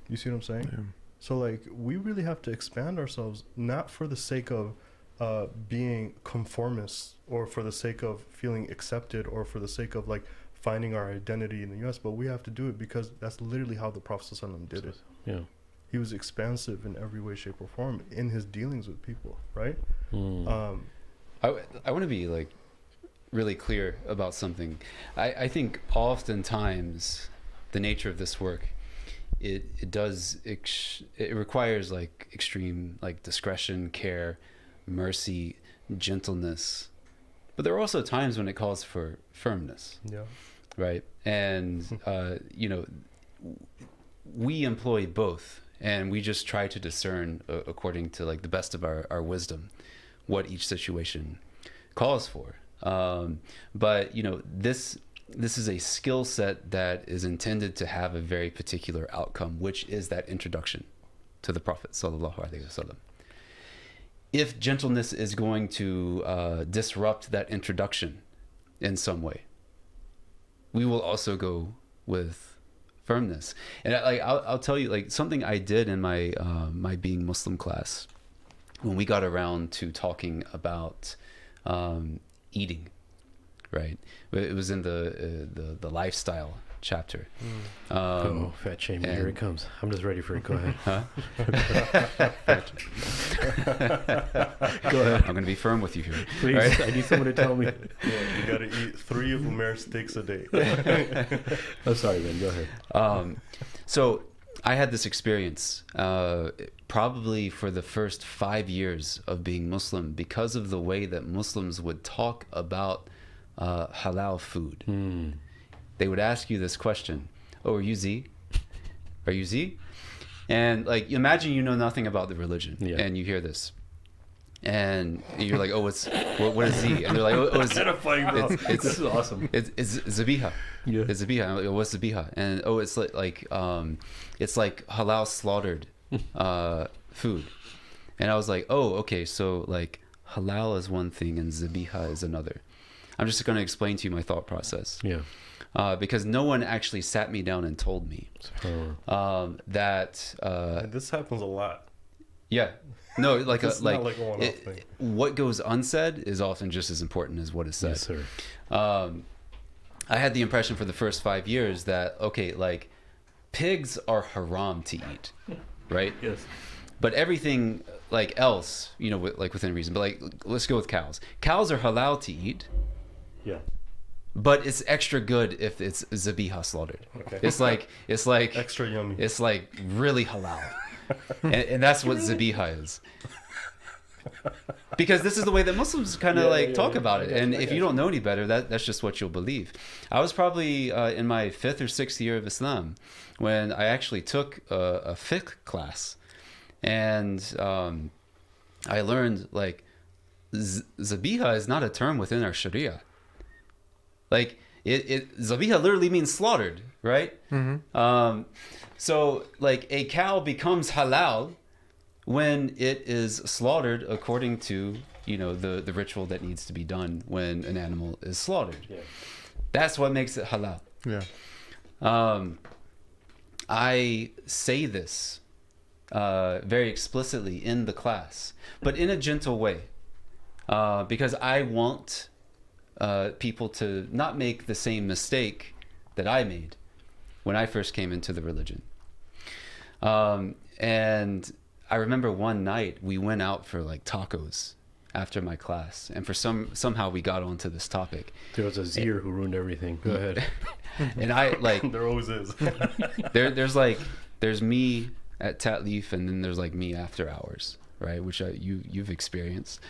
You see what I'm saying? Yeah. So like, we really have to expand ourselves, not for the sake of being conformists, or for the sake of feeling accepted, or for the sake of like finding our identity in the U.S., but we have to do it because that's literally how the Prophet ﷺ did it. Yeah. He was expansive in every way, shape, or form in his dealings with people, right? Mm. I want to be like really clear about something. I think oftentimes the nature of this work, it requires like extreme like discretion, care, mercy, gentleness, but there are also times when it calls for firmness. Yeah. Right. And you know, we employ both, and we just try to discern according to like the best of our wisdom what each situation calls for. But you know, this is a skill set that is intended to have a very particular outcome, which is that introduction to the Prophet sallallahu alaihi wasallam. If gentleness is going to disrupt that introduction in some way, we will also go with firmness. And I'll tell you, like, something I did in my my Being Muslim class, when we got around to talking about eating, right? It was in the lifestyle chapter. Fat shaming, here it comes. I'm just ready for it. Go ahead. Huh? Go ahead. I'm going to be firm with you here. Please, right? I need someone to tell me. Yeah, you gotta eat 3 of Umair steaks a day. I'm sorry, man. Go ahead. So I had this experience probably for the first 5 years of being Muslim, because of the way that Muslims would talk about halal food. They would ask you this question: "Oh, are you Z? Are you Z?" And like, imagine you know nothing about the religion, and you hear this, and you're like, "Oh, what is Z?" And they're like, "Oh, it's edifying, bro. This is awesome. It's Zabiha. Yeah. It's Zabiha." I'm like, "What's Zabiha?" And it's like it's like halal slaughtered food. And I was like, "Oh, okay. So like halal is one thing and Zabiha is another." I'm just going to explain to you my thought process. Yeah. because no one actually sat me down and told me that. And this happens a lot. Yeah. No, like it's not like a one-off thing. What goes unsaid is often just as important as what is said. Yes, sir. I had the impression for the first 5 years that, okay, like pigs are haram to eat, right? Yes. But everything like else, you know, like within reason. But like, let's go with cows. Cows are halal to eat. Yeah. But it's extra good if it's zabiha slaughtered. Okay. It's like extra yummy. It's like really halal, and that's what zabiha is. Because this is the way that Muslims kind of talk about it, and if you don't know any better, that's just what you'll believe. I was probably in my 5th or 6th year of Islam when I actually took a fiqh class, and I learned like zabiha is not a term within our Sharia. Like zabiha literally means slaughtered, right? Mm-hmm. So like a cow becomes halal when it is slaughtered according to the ritual that needs to be done when an animal is slaughtered. Yeah. That's what makes it halal. Yeah. I say this very explicitly in the class, but in a gentle way, because I want people to not make the same mistake that I made when I first came into the religion. And I remember one night we went out for like tacos after my class, and for somehow we got onto this topic. There was a Zir who ruined everything. Go ahead. And I like There always is. there's me at Tatleaf, and then there's like me after hours, right? Which you've experienced.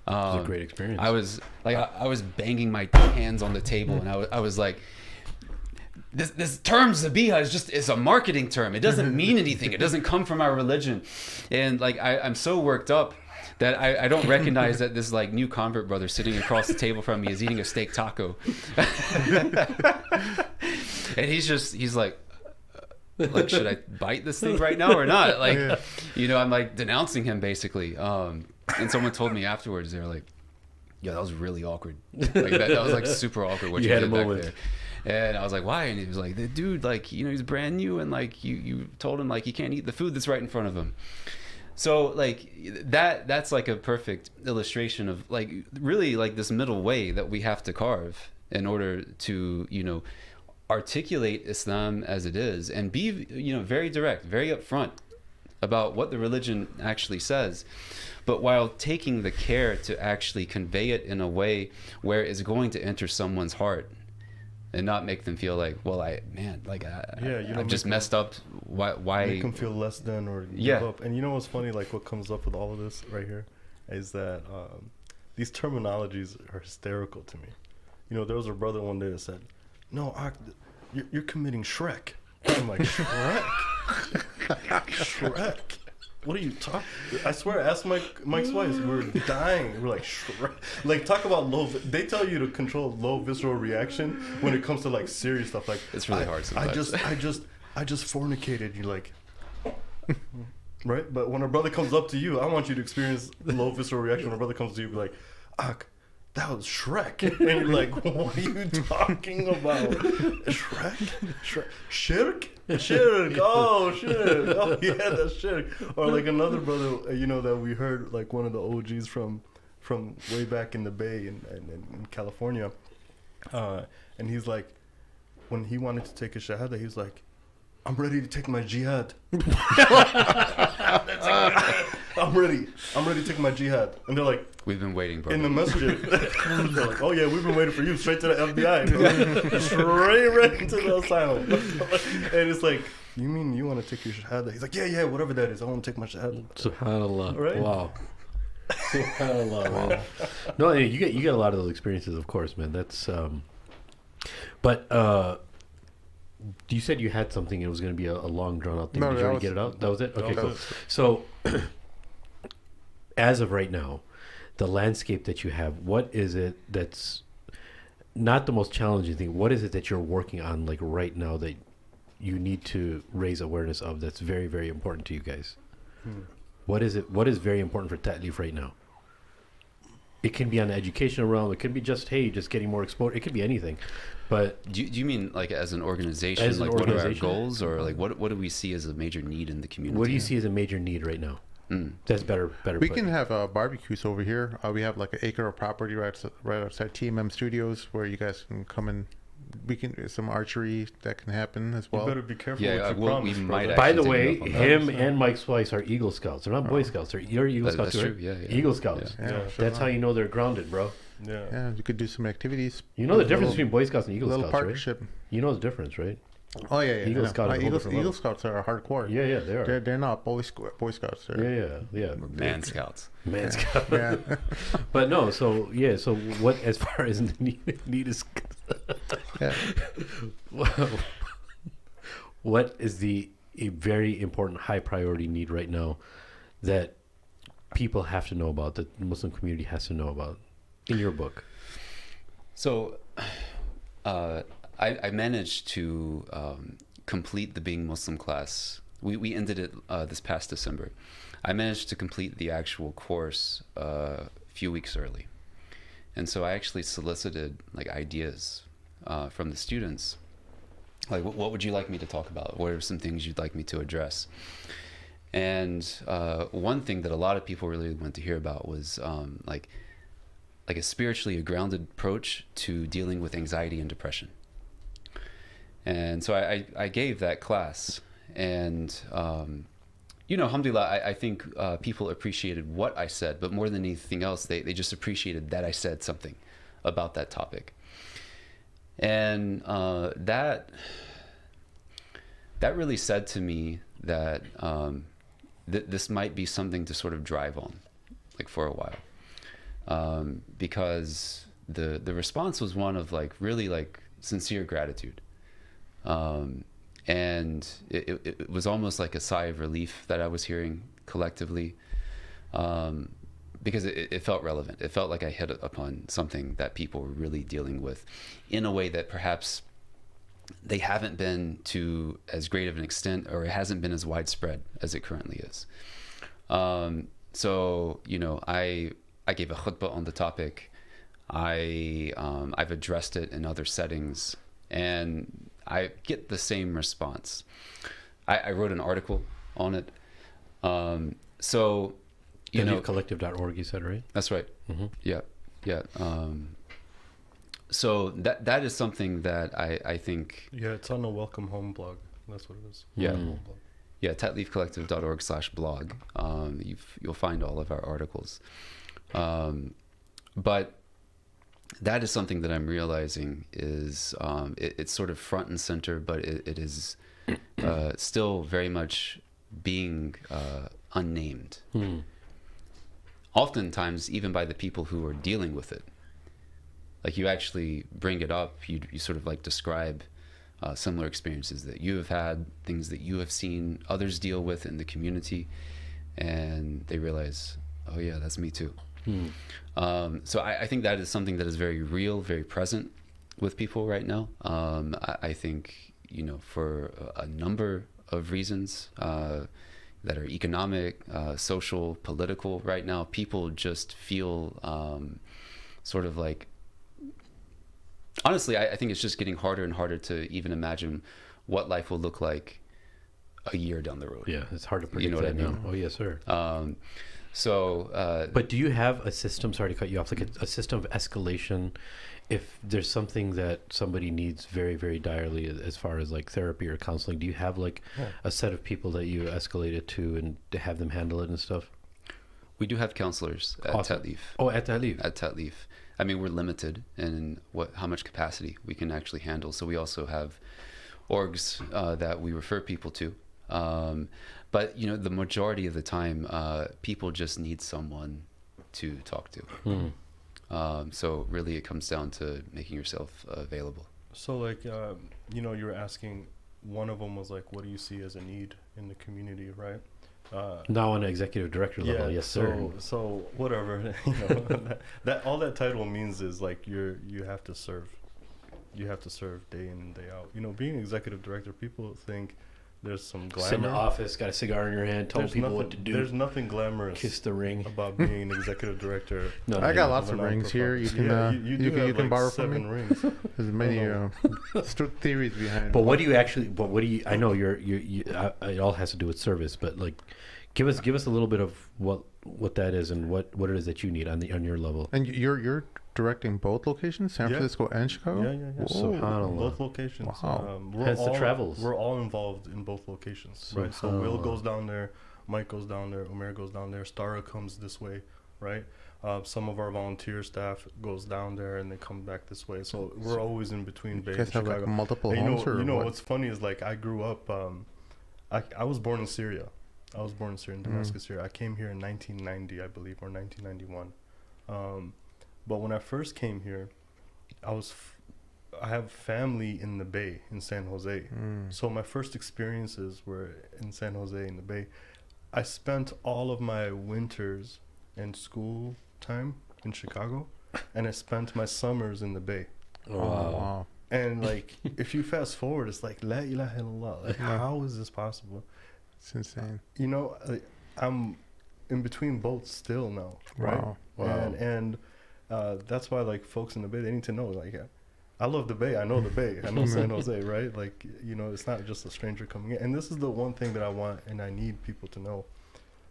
It was a great experience. I was like, I was banging my hands on the table, and I was like, this term Zabiha is a marketing term. It doesn't mean anything. It doesn't come from our religion. And like, I'm so worked up that I don't recognize that this like new convert brother sitting across the table from me is eating a steak taco. And he's like, should I bite this thing right now or not? Like, I'm like denouncing him basically. And someone told me afterwards, they were like, "Yeah, that was really awkward. Like that was like super awkward what you had did a back moment. there." And I was like, "Why?" And he was like, "The dude, like, he's brand new, and like you told him like he can't eat the food that's right in front of him." So like that's like a perfect illustration of like really like this middle way that we have to carve in order to articulate Islam as it is, and be very direct, very upfront about what the religion actually says, but while taking the care to actually convey it in a way where it's going to enter someone's heart and not make them feel like, well, I've just messed up. Why Make them feel less than or give up. And you know what's funny? Like what comes up with all of this right here is that these terminologies are hysterical to me. There was a brother one day that said, "No, you're committing Shrek." I'm like, Shrek? Shrek? What are you talking? I swear, ask Mike's wife. We're dying. We're like, Shrek. Like, talk about they tell you to control low visceral reaction when it comes to like serious stuff. Like, it's really hard sometimes. I just fornicated. You're like, right? But when a brother comes up to you, I want you to experience low visceral reaction. When a brother comes to you, be like, Ak, that was Shrek. And you're like, what are you talking about? Shrek? Shirk? Shirk. Oh, shirk. Oh, yeah, that's shirk. Or like another brother, that we heard, like one of the OGs from way back in the Bay in California. And he's like, when he wanted to take a shahada, he was like, "I'm ready to take my jihad." I'm ready to take my jihad. And they're like, "We've been waiting, bro." In the masjid. They're like, "Oh yeah, we've been waiting for you." Straight to the FBI. Straight right into the asylum. And it's like, "You mean you want to take your shahada?" He's like, yeah, whatever that is. I want to take my shahada. SubhanAllah. Right? Wow. SubhanAllah, man. No, you get a lot of those experiences, of course, man. That's but you said you had something. It was going to be a long, drawn-out thing. No, Did you already get it out? That was it? Okay, cool. So, as of right now, the landscape that you have, what is it that's not the most challenging thing? What is it that you're working on, like, right now that you need to raise awareness of that's very, very important to you guys? What is it? What is very important for Ta'leef right now? It can be on the educational realm. It could be just getting more exposure. It could be anything. But do you mean like as an organization? Like what are our goals, or like what do we see as a major need in the community? What do you see as a major need right now? That's better. We can have barbecues over here. We have like an acre of property right outside TMM Studios where you guys can come and we can some archery that can happen as well. You better be careful. Yeah, what you promise, By the way, him and Mike Swice are Eagle Scouts. They're not Boy Scouts. You're Eagle Scouts, that's right? true. Yeah. Eagle Scouts. Yeah, That's how you know they're grounded, bro. Yeah, you could do some activities. You know the difference between Boy Scouts and Eagle Scouts, partnership. right? You know the difference, right? Oh yeah. Eagle Scouts. Eagle Scouts are hardcore. Yeah, they are. They're not Boy Scouts. Yeah. We're Man Scouts. Man Scouts. Yeah. But no, so what as far as need is, what is a very important high priority need right now that people have to know about, that the Muslim community has to know about in your book? So I managed to complete the Being Muslim class. We ended it this past December. I managed to complete the actual course few weeks early. And so I actually solicited like ideas from the students. Like, what would you like me to talk about? What are some things you'd like me to address? And one thing that a lot of people really wanted to hear about was like a spiritually grounded approach to dealing with anxiety and depression. And so I gave that class, and alhamdulillah, I think people appreciated what I said, but more than anything else, they just appreciated that I said something about that topic. And that really said to me that this might be something to sort of drive on, like, for a while, because the response was one of like really like sincere gratitude, and it was almost like a sigh of relief that I was hearing collectively, because it felt relevant. It felt like I hit upon something that people were really dealing with in a way that perhaps they haven't been to as great of an extent, or it hasn't been as widespread as it currently is. So, I gave a khutbah on the topic. I've addressed it in other settings, and I get the same response. I wrote an article on it. So, Collective.org, you said, right? That's right. Mm-hmm. Yeah. So that is something that I think. Yeah, it's on the Welcome Home blog. That's what it is. Yeah. Welcome Home blog. Yeah, tatleafcollective.org/blog. You'll find all of our articles. But that is something that I'm realizing is it's sort of front and center, but it is still very much being unnamed. Oftentimes, even by the people who are dealing with it. Like, you actually bring it up, you sort of like describe similar experiences that you have had, things that you have seen others deal with in the community, and they realize, oh yeah, that's me too. So I think that is something that is very real, very present with people right now. I think, for a number of reasons that are economic, social, political right now, people just feel sort of like, honestly, I think it's just getting harder and harder to even imagine what life will look like a year down the road. Yeah, it's hard to predict. You know what I mean? now. Oh, yes, sir. But do you have a system, sorry to cut you off, like a system of escalation if there's something that somebody needs very, very direly as far as like therapy or counseling? Do you have like a set of people that you escalate it to and to have them handle it and stuff? we do have counselors at Tatleaf. Oh, at Tatleaf. At Tatleaf. I mean, we're limited in how much capacity we can actually handle. So we also have orgs that we refer people to. But, the majority of the time, people just need someone to talk to. So really it comes down to making yourself available. So like, you were asking, one of them was like, what do you see as a need in the community, right? Now on an executive director level, yes, sir. So whatever, that all that title means is like you have to serve. You have to serve day in and day out. Being executive director, people think there's some glamour. Sit in the office, got a cigar in your hand, tell people what to do. There's nothing glamorous. Kiss the ring about being an executive director. I got lots of rings here. You can borrow from me. Rings. There's many theories behind it. But what do you actually? But what do you? I know it all has to do with service, but like, give us a little bit of what that is and what it is that you need on your level. And you're directing both locations, San Francisco and Chicago? Yeah. So both locations. Wow. The travels. We're all involved in both locations. Right. So Will goes down there, Mike goes down there, Umair goes down there, Stara comes this way, right? Some of our volunteer staff goes down there and they come back this way. So we're always in between Bay and Chicago. Have like multiple homes or what? What's funny is like I grew up, I was born in Syria. I was born in Syria, in Damascus, Syria. I came here in 1990, I believe, or 1991. But when I first came here, I have family in the Bay, in San Jose. So my first experiences were in San Jose, in the Bay. I spent all of my winters and school time in Chicago, and I spent my summers in the Bay. Oh, wow. And like, if you fast forward, it's like, La ilaha illallah. Like, how is this possible? It's insane. I'm in between both still now, right? Wow. And that's why like folks in the Bay, they need to know, like, I love the Bay. I know the Bay. I know San Jose, right? Like, you know, it's not just a stranger coming in. And this is the one thing that I want and I need people to know.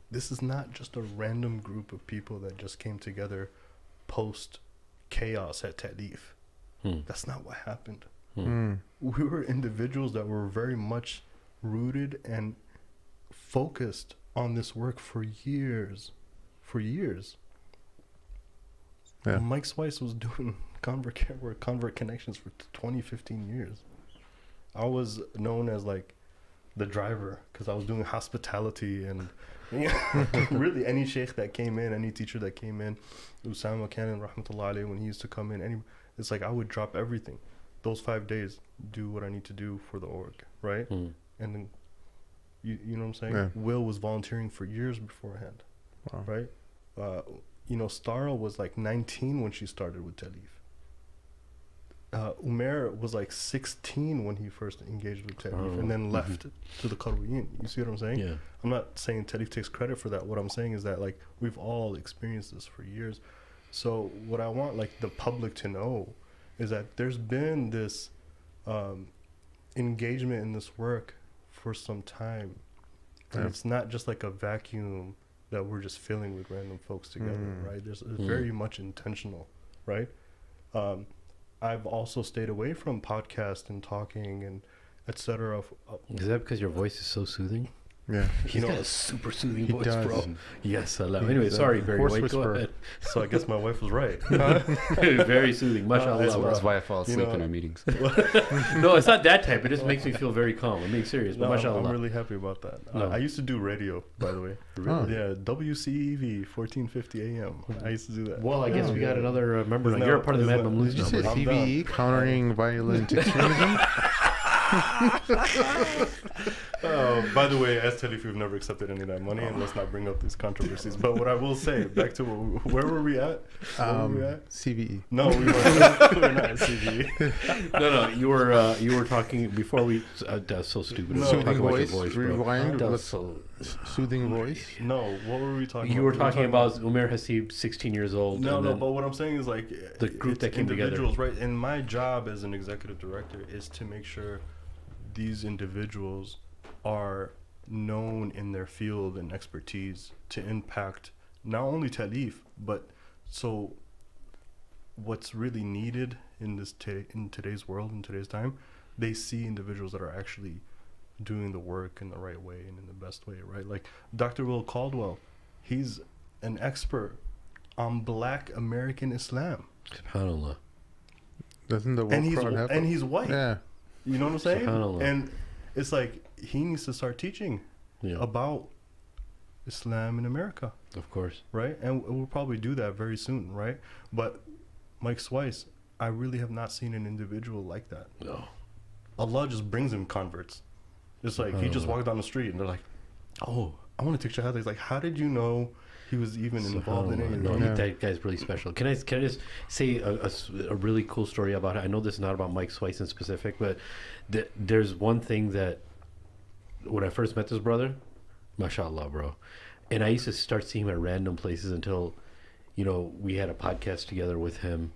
This is not just a random group of people that just came together post chaos at Ta'leef. That's not what happened. We were individuals that were very much rooted and focused on this work for years. Yeah. Mike Swice was doing convert care work, convert connections for 20, 15 years. I was known as like the driver because I was doing hospitality and really any sheikh that came in, any teacher that came in, Usama Khan, rahmatullah alayhi, when he used to come in, it's like I would drop everything. Those 5 days, do what I need to do for the org, right? And then, you know what I'm saying? Yeah. Will was volunteering for years beforehand, right? You know, Stara was like 19 when she started with Ta'leef. Umair was like 16 when he first engaged with Ta'leef and then left to the Qadwiyyin. You see what I'm saying? Yeah. I'm not saying Ta'leef takes credit for that. What I'm saying is that like we've all experienced this for years. So what I want like the public to know is that there's been this engagement in this work for some time. And it's not just like a vacuum that we're just filling with random folks together, right? It's very much intentional, right? I've also stayed away from podcast and talking and etc. Is that because your voice is so soothing? Yeah. He's got a super soothing voice, does. bro. Yes, I love it. Anyway, sorry, Barry horse White, go whisperer. ahead. So I guess my wife was right. Very soothing, That's mashallah. why I fall asleep know, in our meetings. No, it's not that type. It just makes me feel very calm. I'm being serious, but No, mashallah. I'm really happy about that. No. I used to do radio, by the way. Really? Yeah, WCEV, 1450 AM. I used to do that. Well, I guess we got another member. Isn't You're a that- part of the isn't Mad that- Mamloos Did you now, say buddy. I'm CVE, countering violent extremism? By the way, as Ta'leef, we've never accepted any of that money, and let's not bring up these controversies. But what I will say, back to where were we at? CVE. No, we were not at CVE. No, you were talking before we. That's so stupid. No. Talk Soothing about your voice, voice, bro. rewind, That was let's- so. Soothing voice. No, what were we talking about? You were We talking about Umair Haseeb, 16 years old. No, and no, then- but what I'm saying is like The group it's that came together. individuals, right? And my job as an executive director is to make sure these individuals are known in their field and expertise to impact not only Ta'leef, but so what's really needed in this in today's world, in today's time, they see individuals that are actually doing the work in the right way and in the best way, right? Like Dr. Will Caldwell, he's an expert on Black American Islam, SubhanAllah. Doesn't the and wolf he's crowd have and he's white. Yeah. You know what I'm saying? SubhanAllah. And it's like he needs to start teaching Yeah, about Islam in America, of course. right? And we'll probably do that very soon, right? But Mike Swice, I really have not seen an individual like that. No. Allah just brings him converts. It's like he just walked down the street and they're like, "Oh, I want to take shahada." He's like, "How did you know he was even involved in any of No, that?" Yeah. that guy's really special. Can I just say a really cool story about it? I know this is not about Mike Swice in specific, but there's one thing that when I first met this brother, mashallah, bro, and I used to start seeing him at random places until, you know, we had a podcast together with him,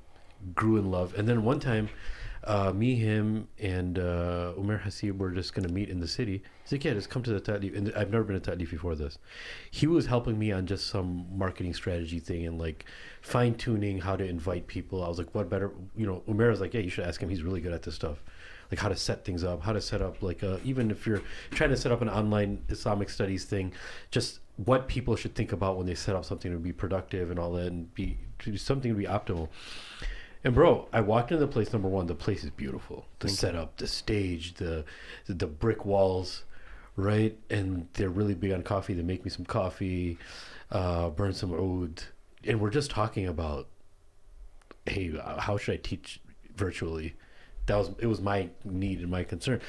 grew in love, and then one time, me, him, and Umair Haseeb were just going to meet in the city. He's like, yeah, just come to the Ta'leef. And I've never been to Ta'leef before this. He was helping me on just some marketing strategy thing and like fine-tuning how to invite people. I was like, what better, you know, Umair was like, yeah, you should ask him. He's really good at this stuff. Like how to set things up, how to set up like even if you're trying to set up an online Islamic studies thing, just what people should think about when they set up something to be productive and all that and to something to be optimal. And bro, I walked into the place. Number one, the place is beautiful. The setup, the stage, the brick walls, right? And they're really big on coffee. They make me some coffee, burn some oud, and we're just talking about, hey, how should I teach virtually? it was my need and my concern.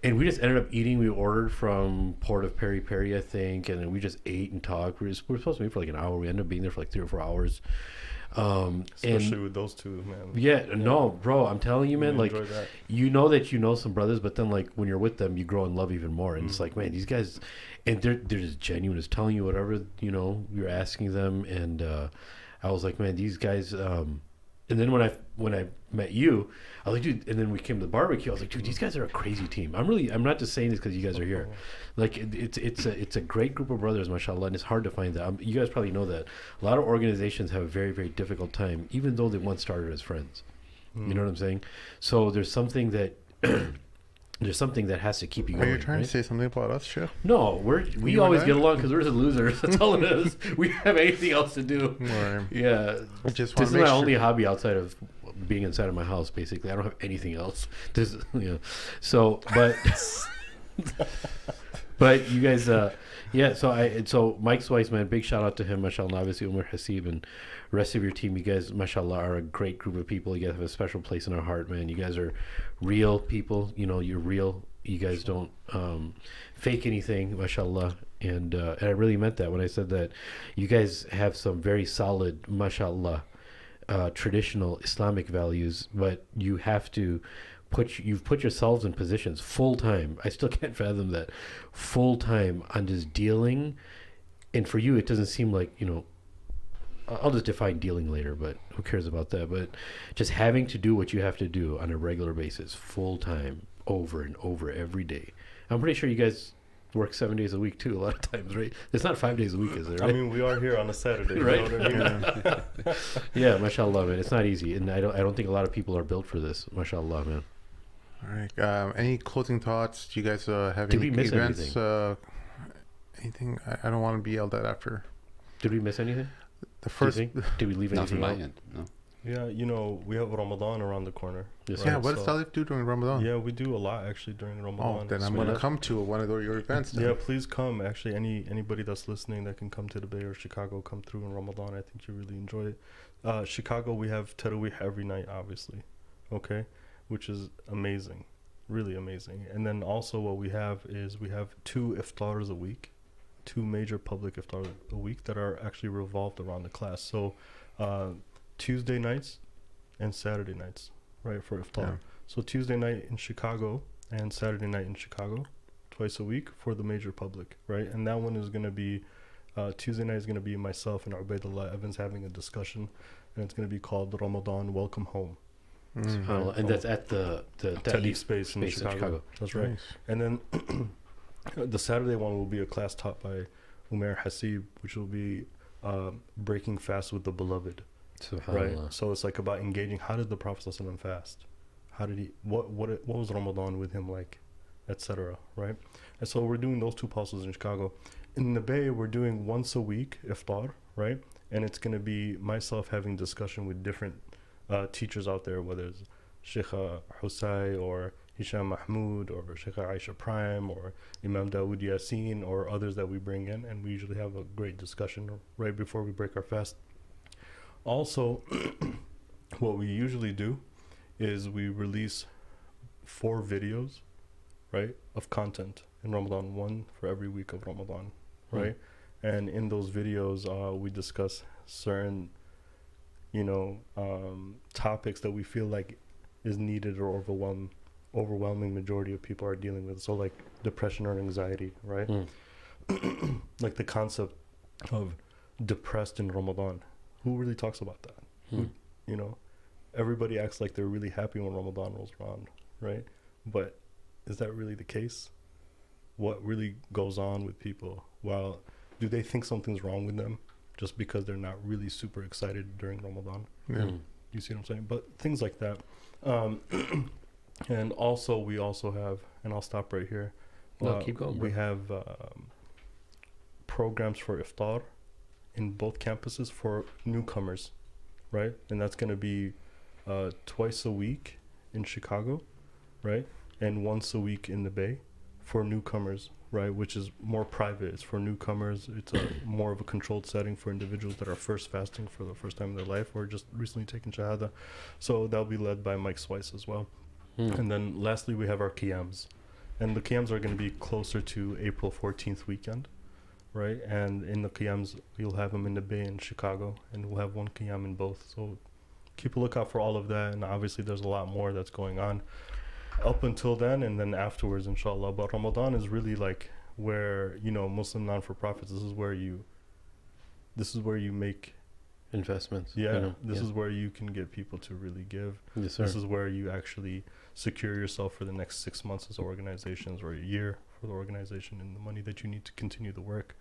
And we just ended up eating. We ordered from Port of Peri Peri, I think, and then we just ate and talked. We were supposed to meet for like an hour. We ended up being there for like 3 or 4 hours. Especially with those two, man. Yeah, no, bro, I'm telling you, man, like, that. you know that you know some brothers, but then, like, when you're with them, you grow in love even more. And it's like, man, these guys, and they're just genuine, as telling you whatever, you know, you're asking them. And I was like, man, these guys, and then when I met you, I was like, dude, and then we came to the barbecue, I was like, dude, these guys are a crazy team. I'm not just saying this because you guys are here. Like, it's a great group of brothers, mashallah, and it's hard to find that. You guys probably know that. A lot of organizations have a very, very difficult time, even though they once started as friends. You know what I'm saying? So there's something that there's something that has to keep you going. Are you trying right? to say something about us, Sheikh? No, we You always and I? get along because we're the losers. That's all it is. We don't have anything else to do. Right. Yeah, I just this want is to make my sure. only hobby outside of being inside of my house. Basically, I don't have anything else. This, So, but you guys, yeah. So Mike Swice, man, big shout out to him, mashallah. Obviously, Umair Haseeb and the rest of your team. You guys, mashallah, are a great group of people. You guys have a special place in our heart, man. You guys are real people. You know, you're real. You guys don't fake anything, mashallah. And I really meant that when I said that. You guys have some very solid, mashallah, traditional Islamic values, but you have to you've put yourselves in positions full time. I still can't fathom that, full time on just dealing. And for you, it doesn't seem like, I'll just define dealing later, but who cares about that? But just having to do what you have to do on a regular basis, full time, over and over every day. I'm pretty sure you guys work 7 days a week too, a lot of times, right? It's not 5 days a week, is it? Right? I mean, we are here on a Saturday, Right. You know what I mean? Yeah, mashallah, man. It's not easy, and I don't think a lot of people are built for this, mashallah, man. All right. Any closing thoughts? Do you guys have Did any we miss events? anything? Anything? I don't want to be yelled at after. Did we miss anything? The first. Do you think? Did we leave Not from anything my out? end, no. Yeah, we have Ramadan around the corner. Yes, Yeah. sir. What does Salif do during Ramadan? Yeah, we do a lot actually during Ramadan. Oh, then I'm So going to that- come to one of your events. Then. Yeah, please come. Actually, anybody that's listening that can come to the Bay or Chicago, come through in Ramadan. I think you really enjoy it. Chicago, we have Tarawih every night, obviously. Okay, which is amazing, really amazing. And then also what we have is we have 2 iftars a week, 2 major public iftars a week that are actually revolved around the class. So Tuesday nights and Saturday nights, right, for iftar. Yeah. So Tuesday night in Chicago and Saturday night in Chicago, twice a week for the major public, right? And that one is going to be, Tuesday night is going to be myself and Ubaidullah Evans having a discussion, and it's going to be called Ramadan Welcome Home. SubhanAllah. And that's at the Teddy Space in Chicago. That's right. Nice. And then the Saturday one will be a class taught by Umair Haseeb, which will be breaking fast with the beloved. Right, so it's like about engaging. How did the Prophet ﷺ fast? How did he? What was Ramadan with him like, etc. Right, and so we're doing those 2 pulses in Chicago. In the Bay, we're doing once a week iftar, right, and it's gonna be myself having discussion with different teachers out there, whether it's Sheikh Husay or Hisham Mahmoud or Sheikh Aisha Prime or Imam Dawood Yassin or others that we bring in, and we usually have a great discussion right before we break our fast. Also, what we usually do is we release 4 videos, right, of content in Ramadan, 1 for every week of Ramadan, right? And in those videos, we discuss certain, topics that we feel like is needed or overwhelming majority of people are dealing with. So like depression or anxiety, right? Like the concept of depressed in Ramadan. Who really talks about that? Everybody acts like they're really happy when Ramadan rolls around, right? But is that really the case? What really goes on with people? Well, do they think something's wrong with them just because they're not really super excited during Ramadan? Yeah. You see what I'm saying? But things like that. And also, we also have, and I'll stop right here. No, keep going, bro. We have programs for iftar in both campuses for newcomers, right? And that's going to be twice a week in Chicago, right? And once a week in the Bay for newcomers, right? Which is more private. It's for newcomers. It's more of a controlled setting for individuals that are first fasting for the first time in their life or just recently taken Shahada. So that'll be led by Mike Swice as well. And then lastly, we have our Qiyams. And the Qiyams are going to be closer to April 14th weekend, right? And in the Qiyams, you'll have them in the Bay and Chicago, and we'll have one Qiyam in both. So keep a lookout for all of that. And obviously, there's a lot more that's going on up until then, and then afterwards, inshallah. But Ramadan is really like where, you know, Muslim non-for-profits, this is where you make investments. Yeah, you know? this is where you can get people to really give. Yes, sir. This is where you actually secure yourself for the next 6 months as organizations, or a year for the organization, and the money that you need to continue the work.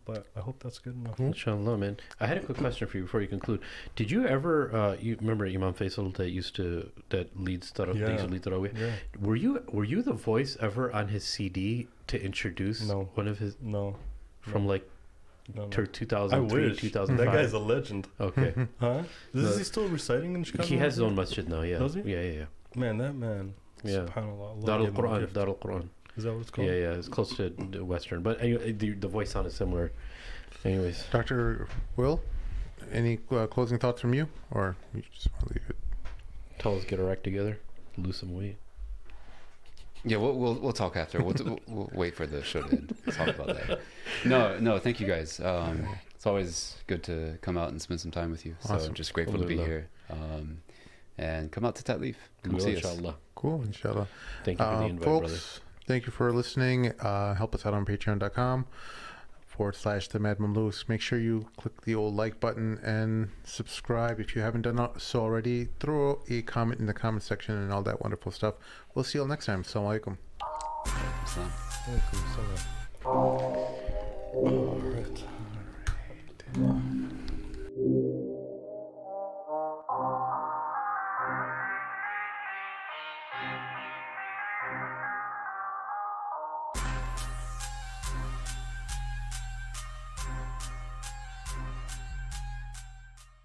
But I hope that's good enough. Inshallah, man. I had a quick question for you before you conclude. Did you ever, you remember Imam Faisal that leads Tarawih? Yeah. Were you the voice ever on his CD to introduce one of his? No. From like No. 2003, I wish. 2005. That guy's a legend. Okay. Huh? Is he still reciting in Chicago? He has his own masjid now, yeah. Does he? Yeah. Man, that man. Yeah. SubhanAllah. Dar al-Quran. Is that what it's called? Yeah. It's close to the Western. But anyway, the voice sound is similar. Anyways. Dr. Will, any closing thoughts from you? Or you just want to leave it? Tell us, get our act together. Lose some weight. Yeah, we'll talk after. We'll wait for the show to end. Talk about that. No, thank you guys. It's always good to come out and spend some time with you. So Awesome. I'm just grateful to be here. And come out to Tatlif. Come see us. Inshallah. Cool, inshallah. Thank you for the invite, folks, brother. thank you for listening. Help us out on patreon.com/the Mad Mamlooks. Make sure you click the old like button and subscribe if you haven't done so already. Throw a comment in the comment section and all that wonderful stuff. We'll see you all next time. Assalamu alaikum. So. Alaikum salam.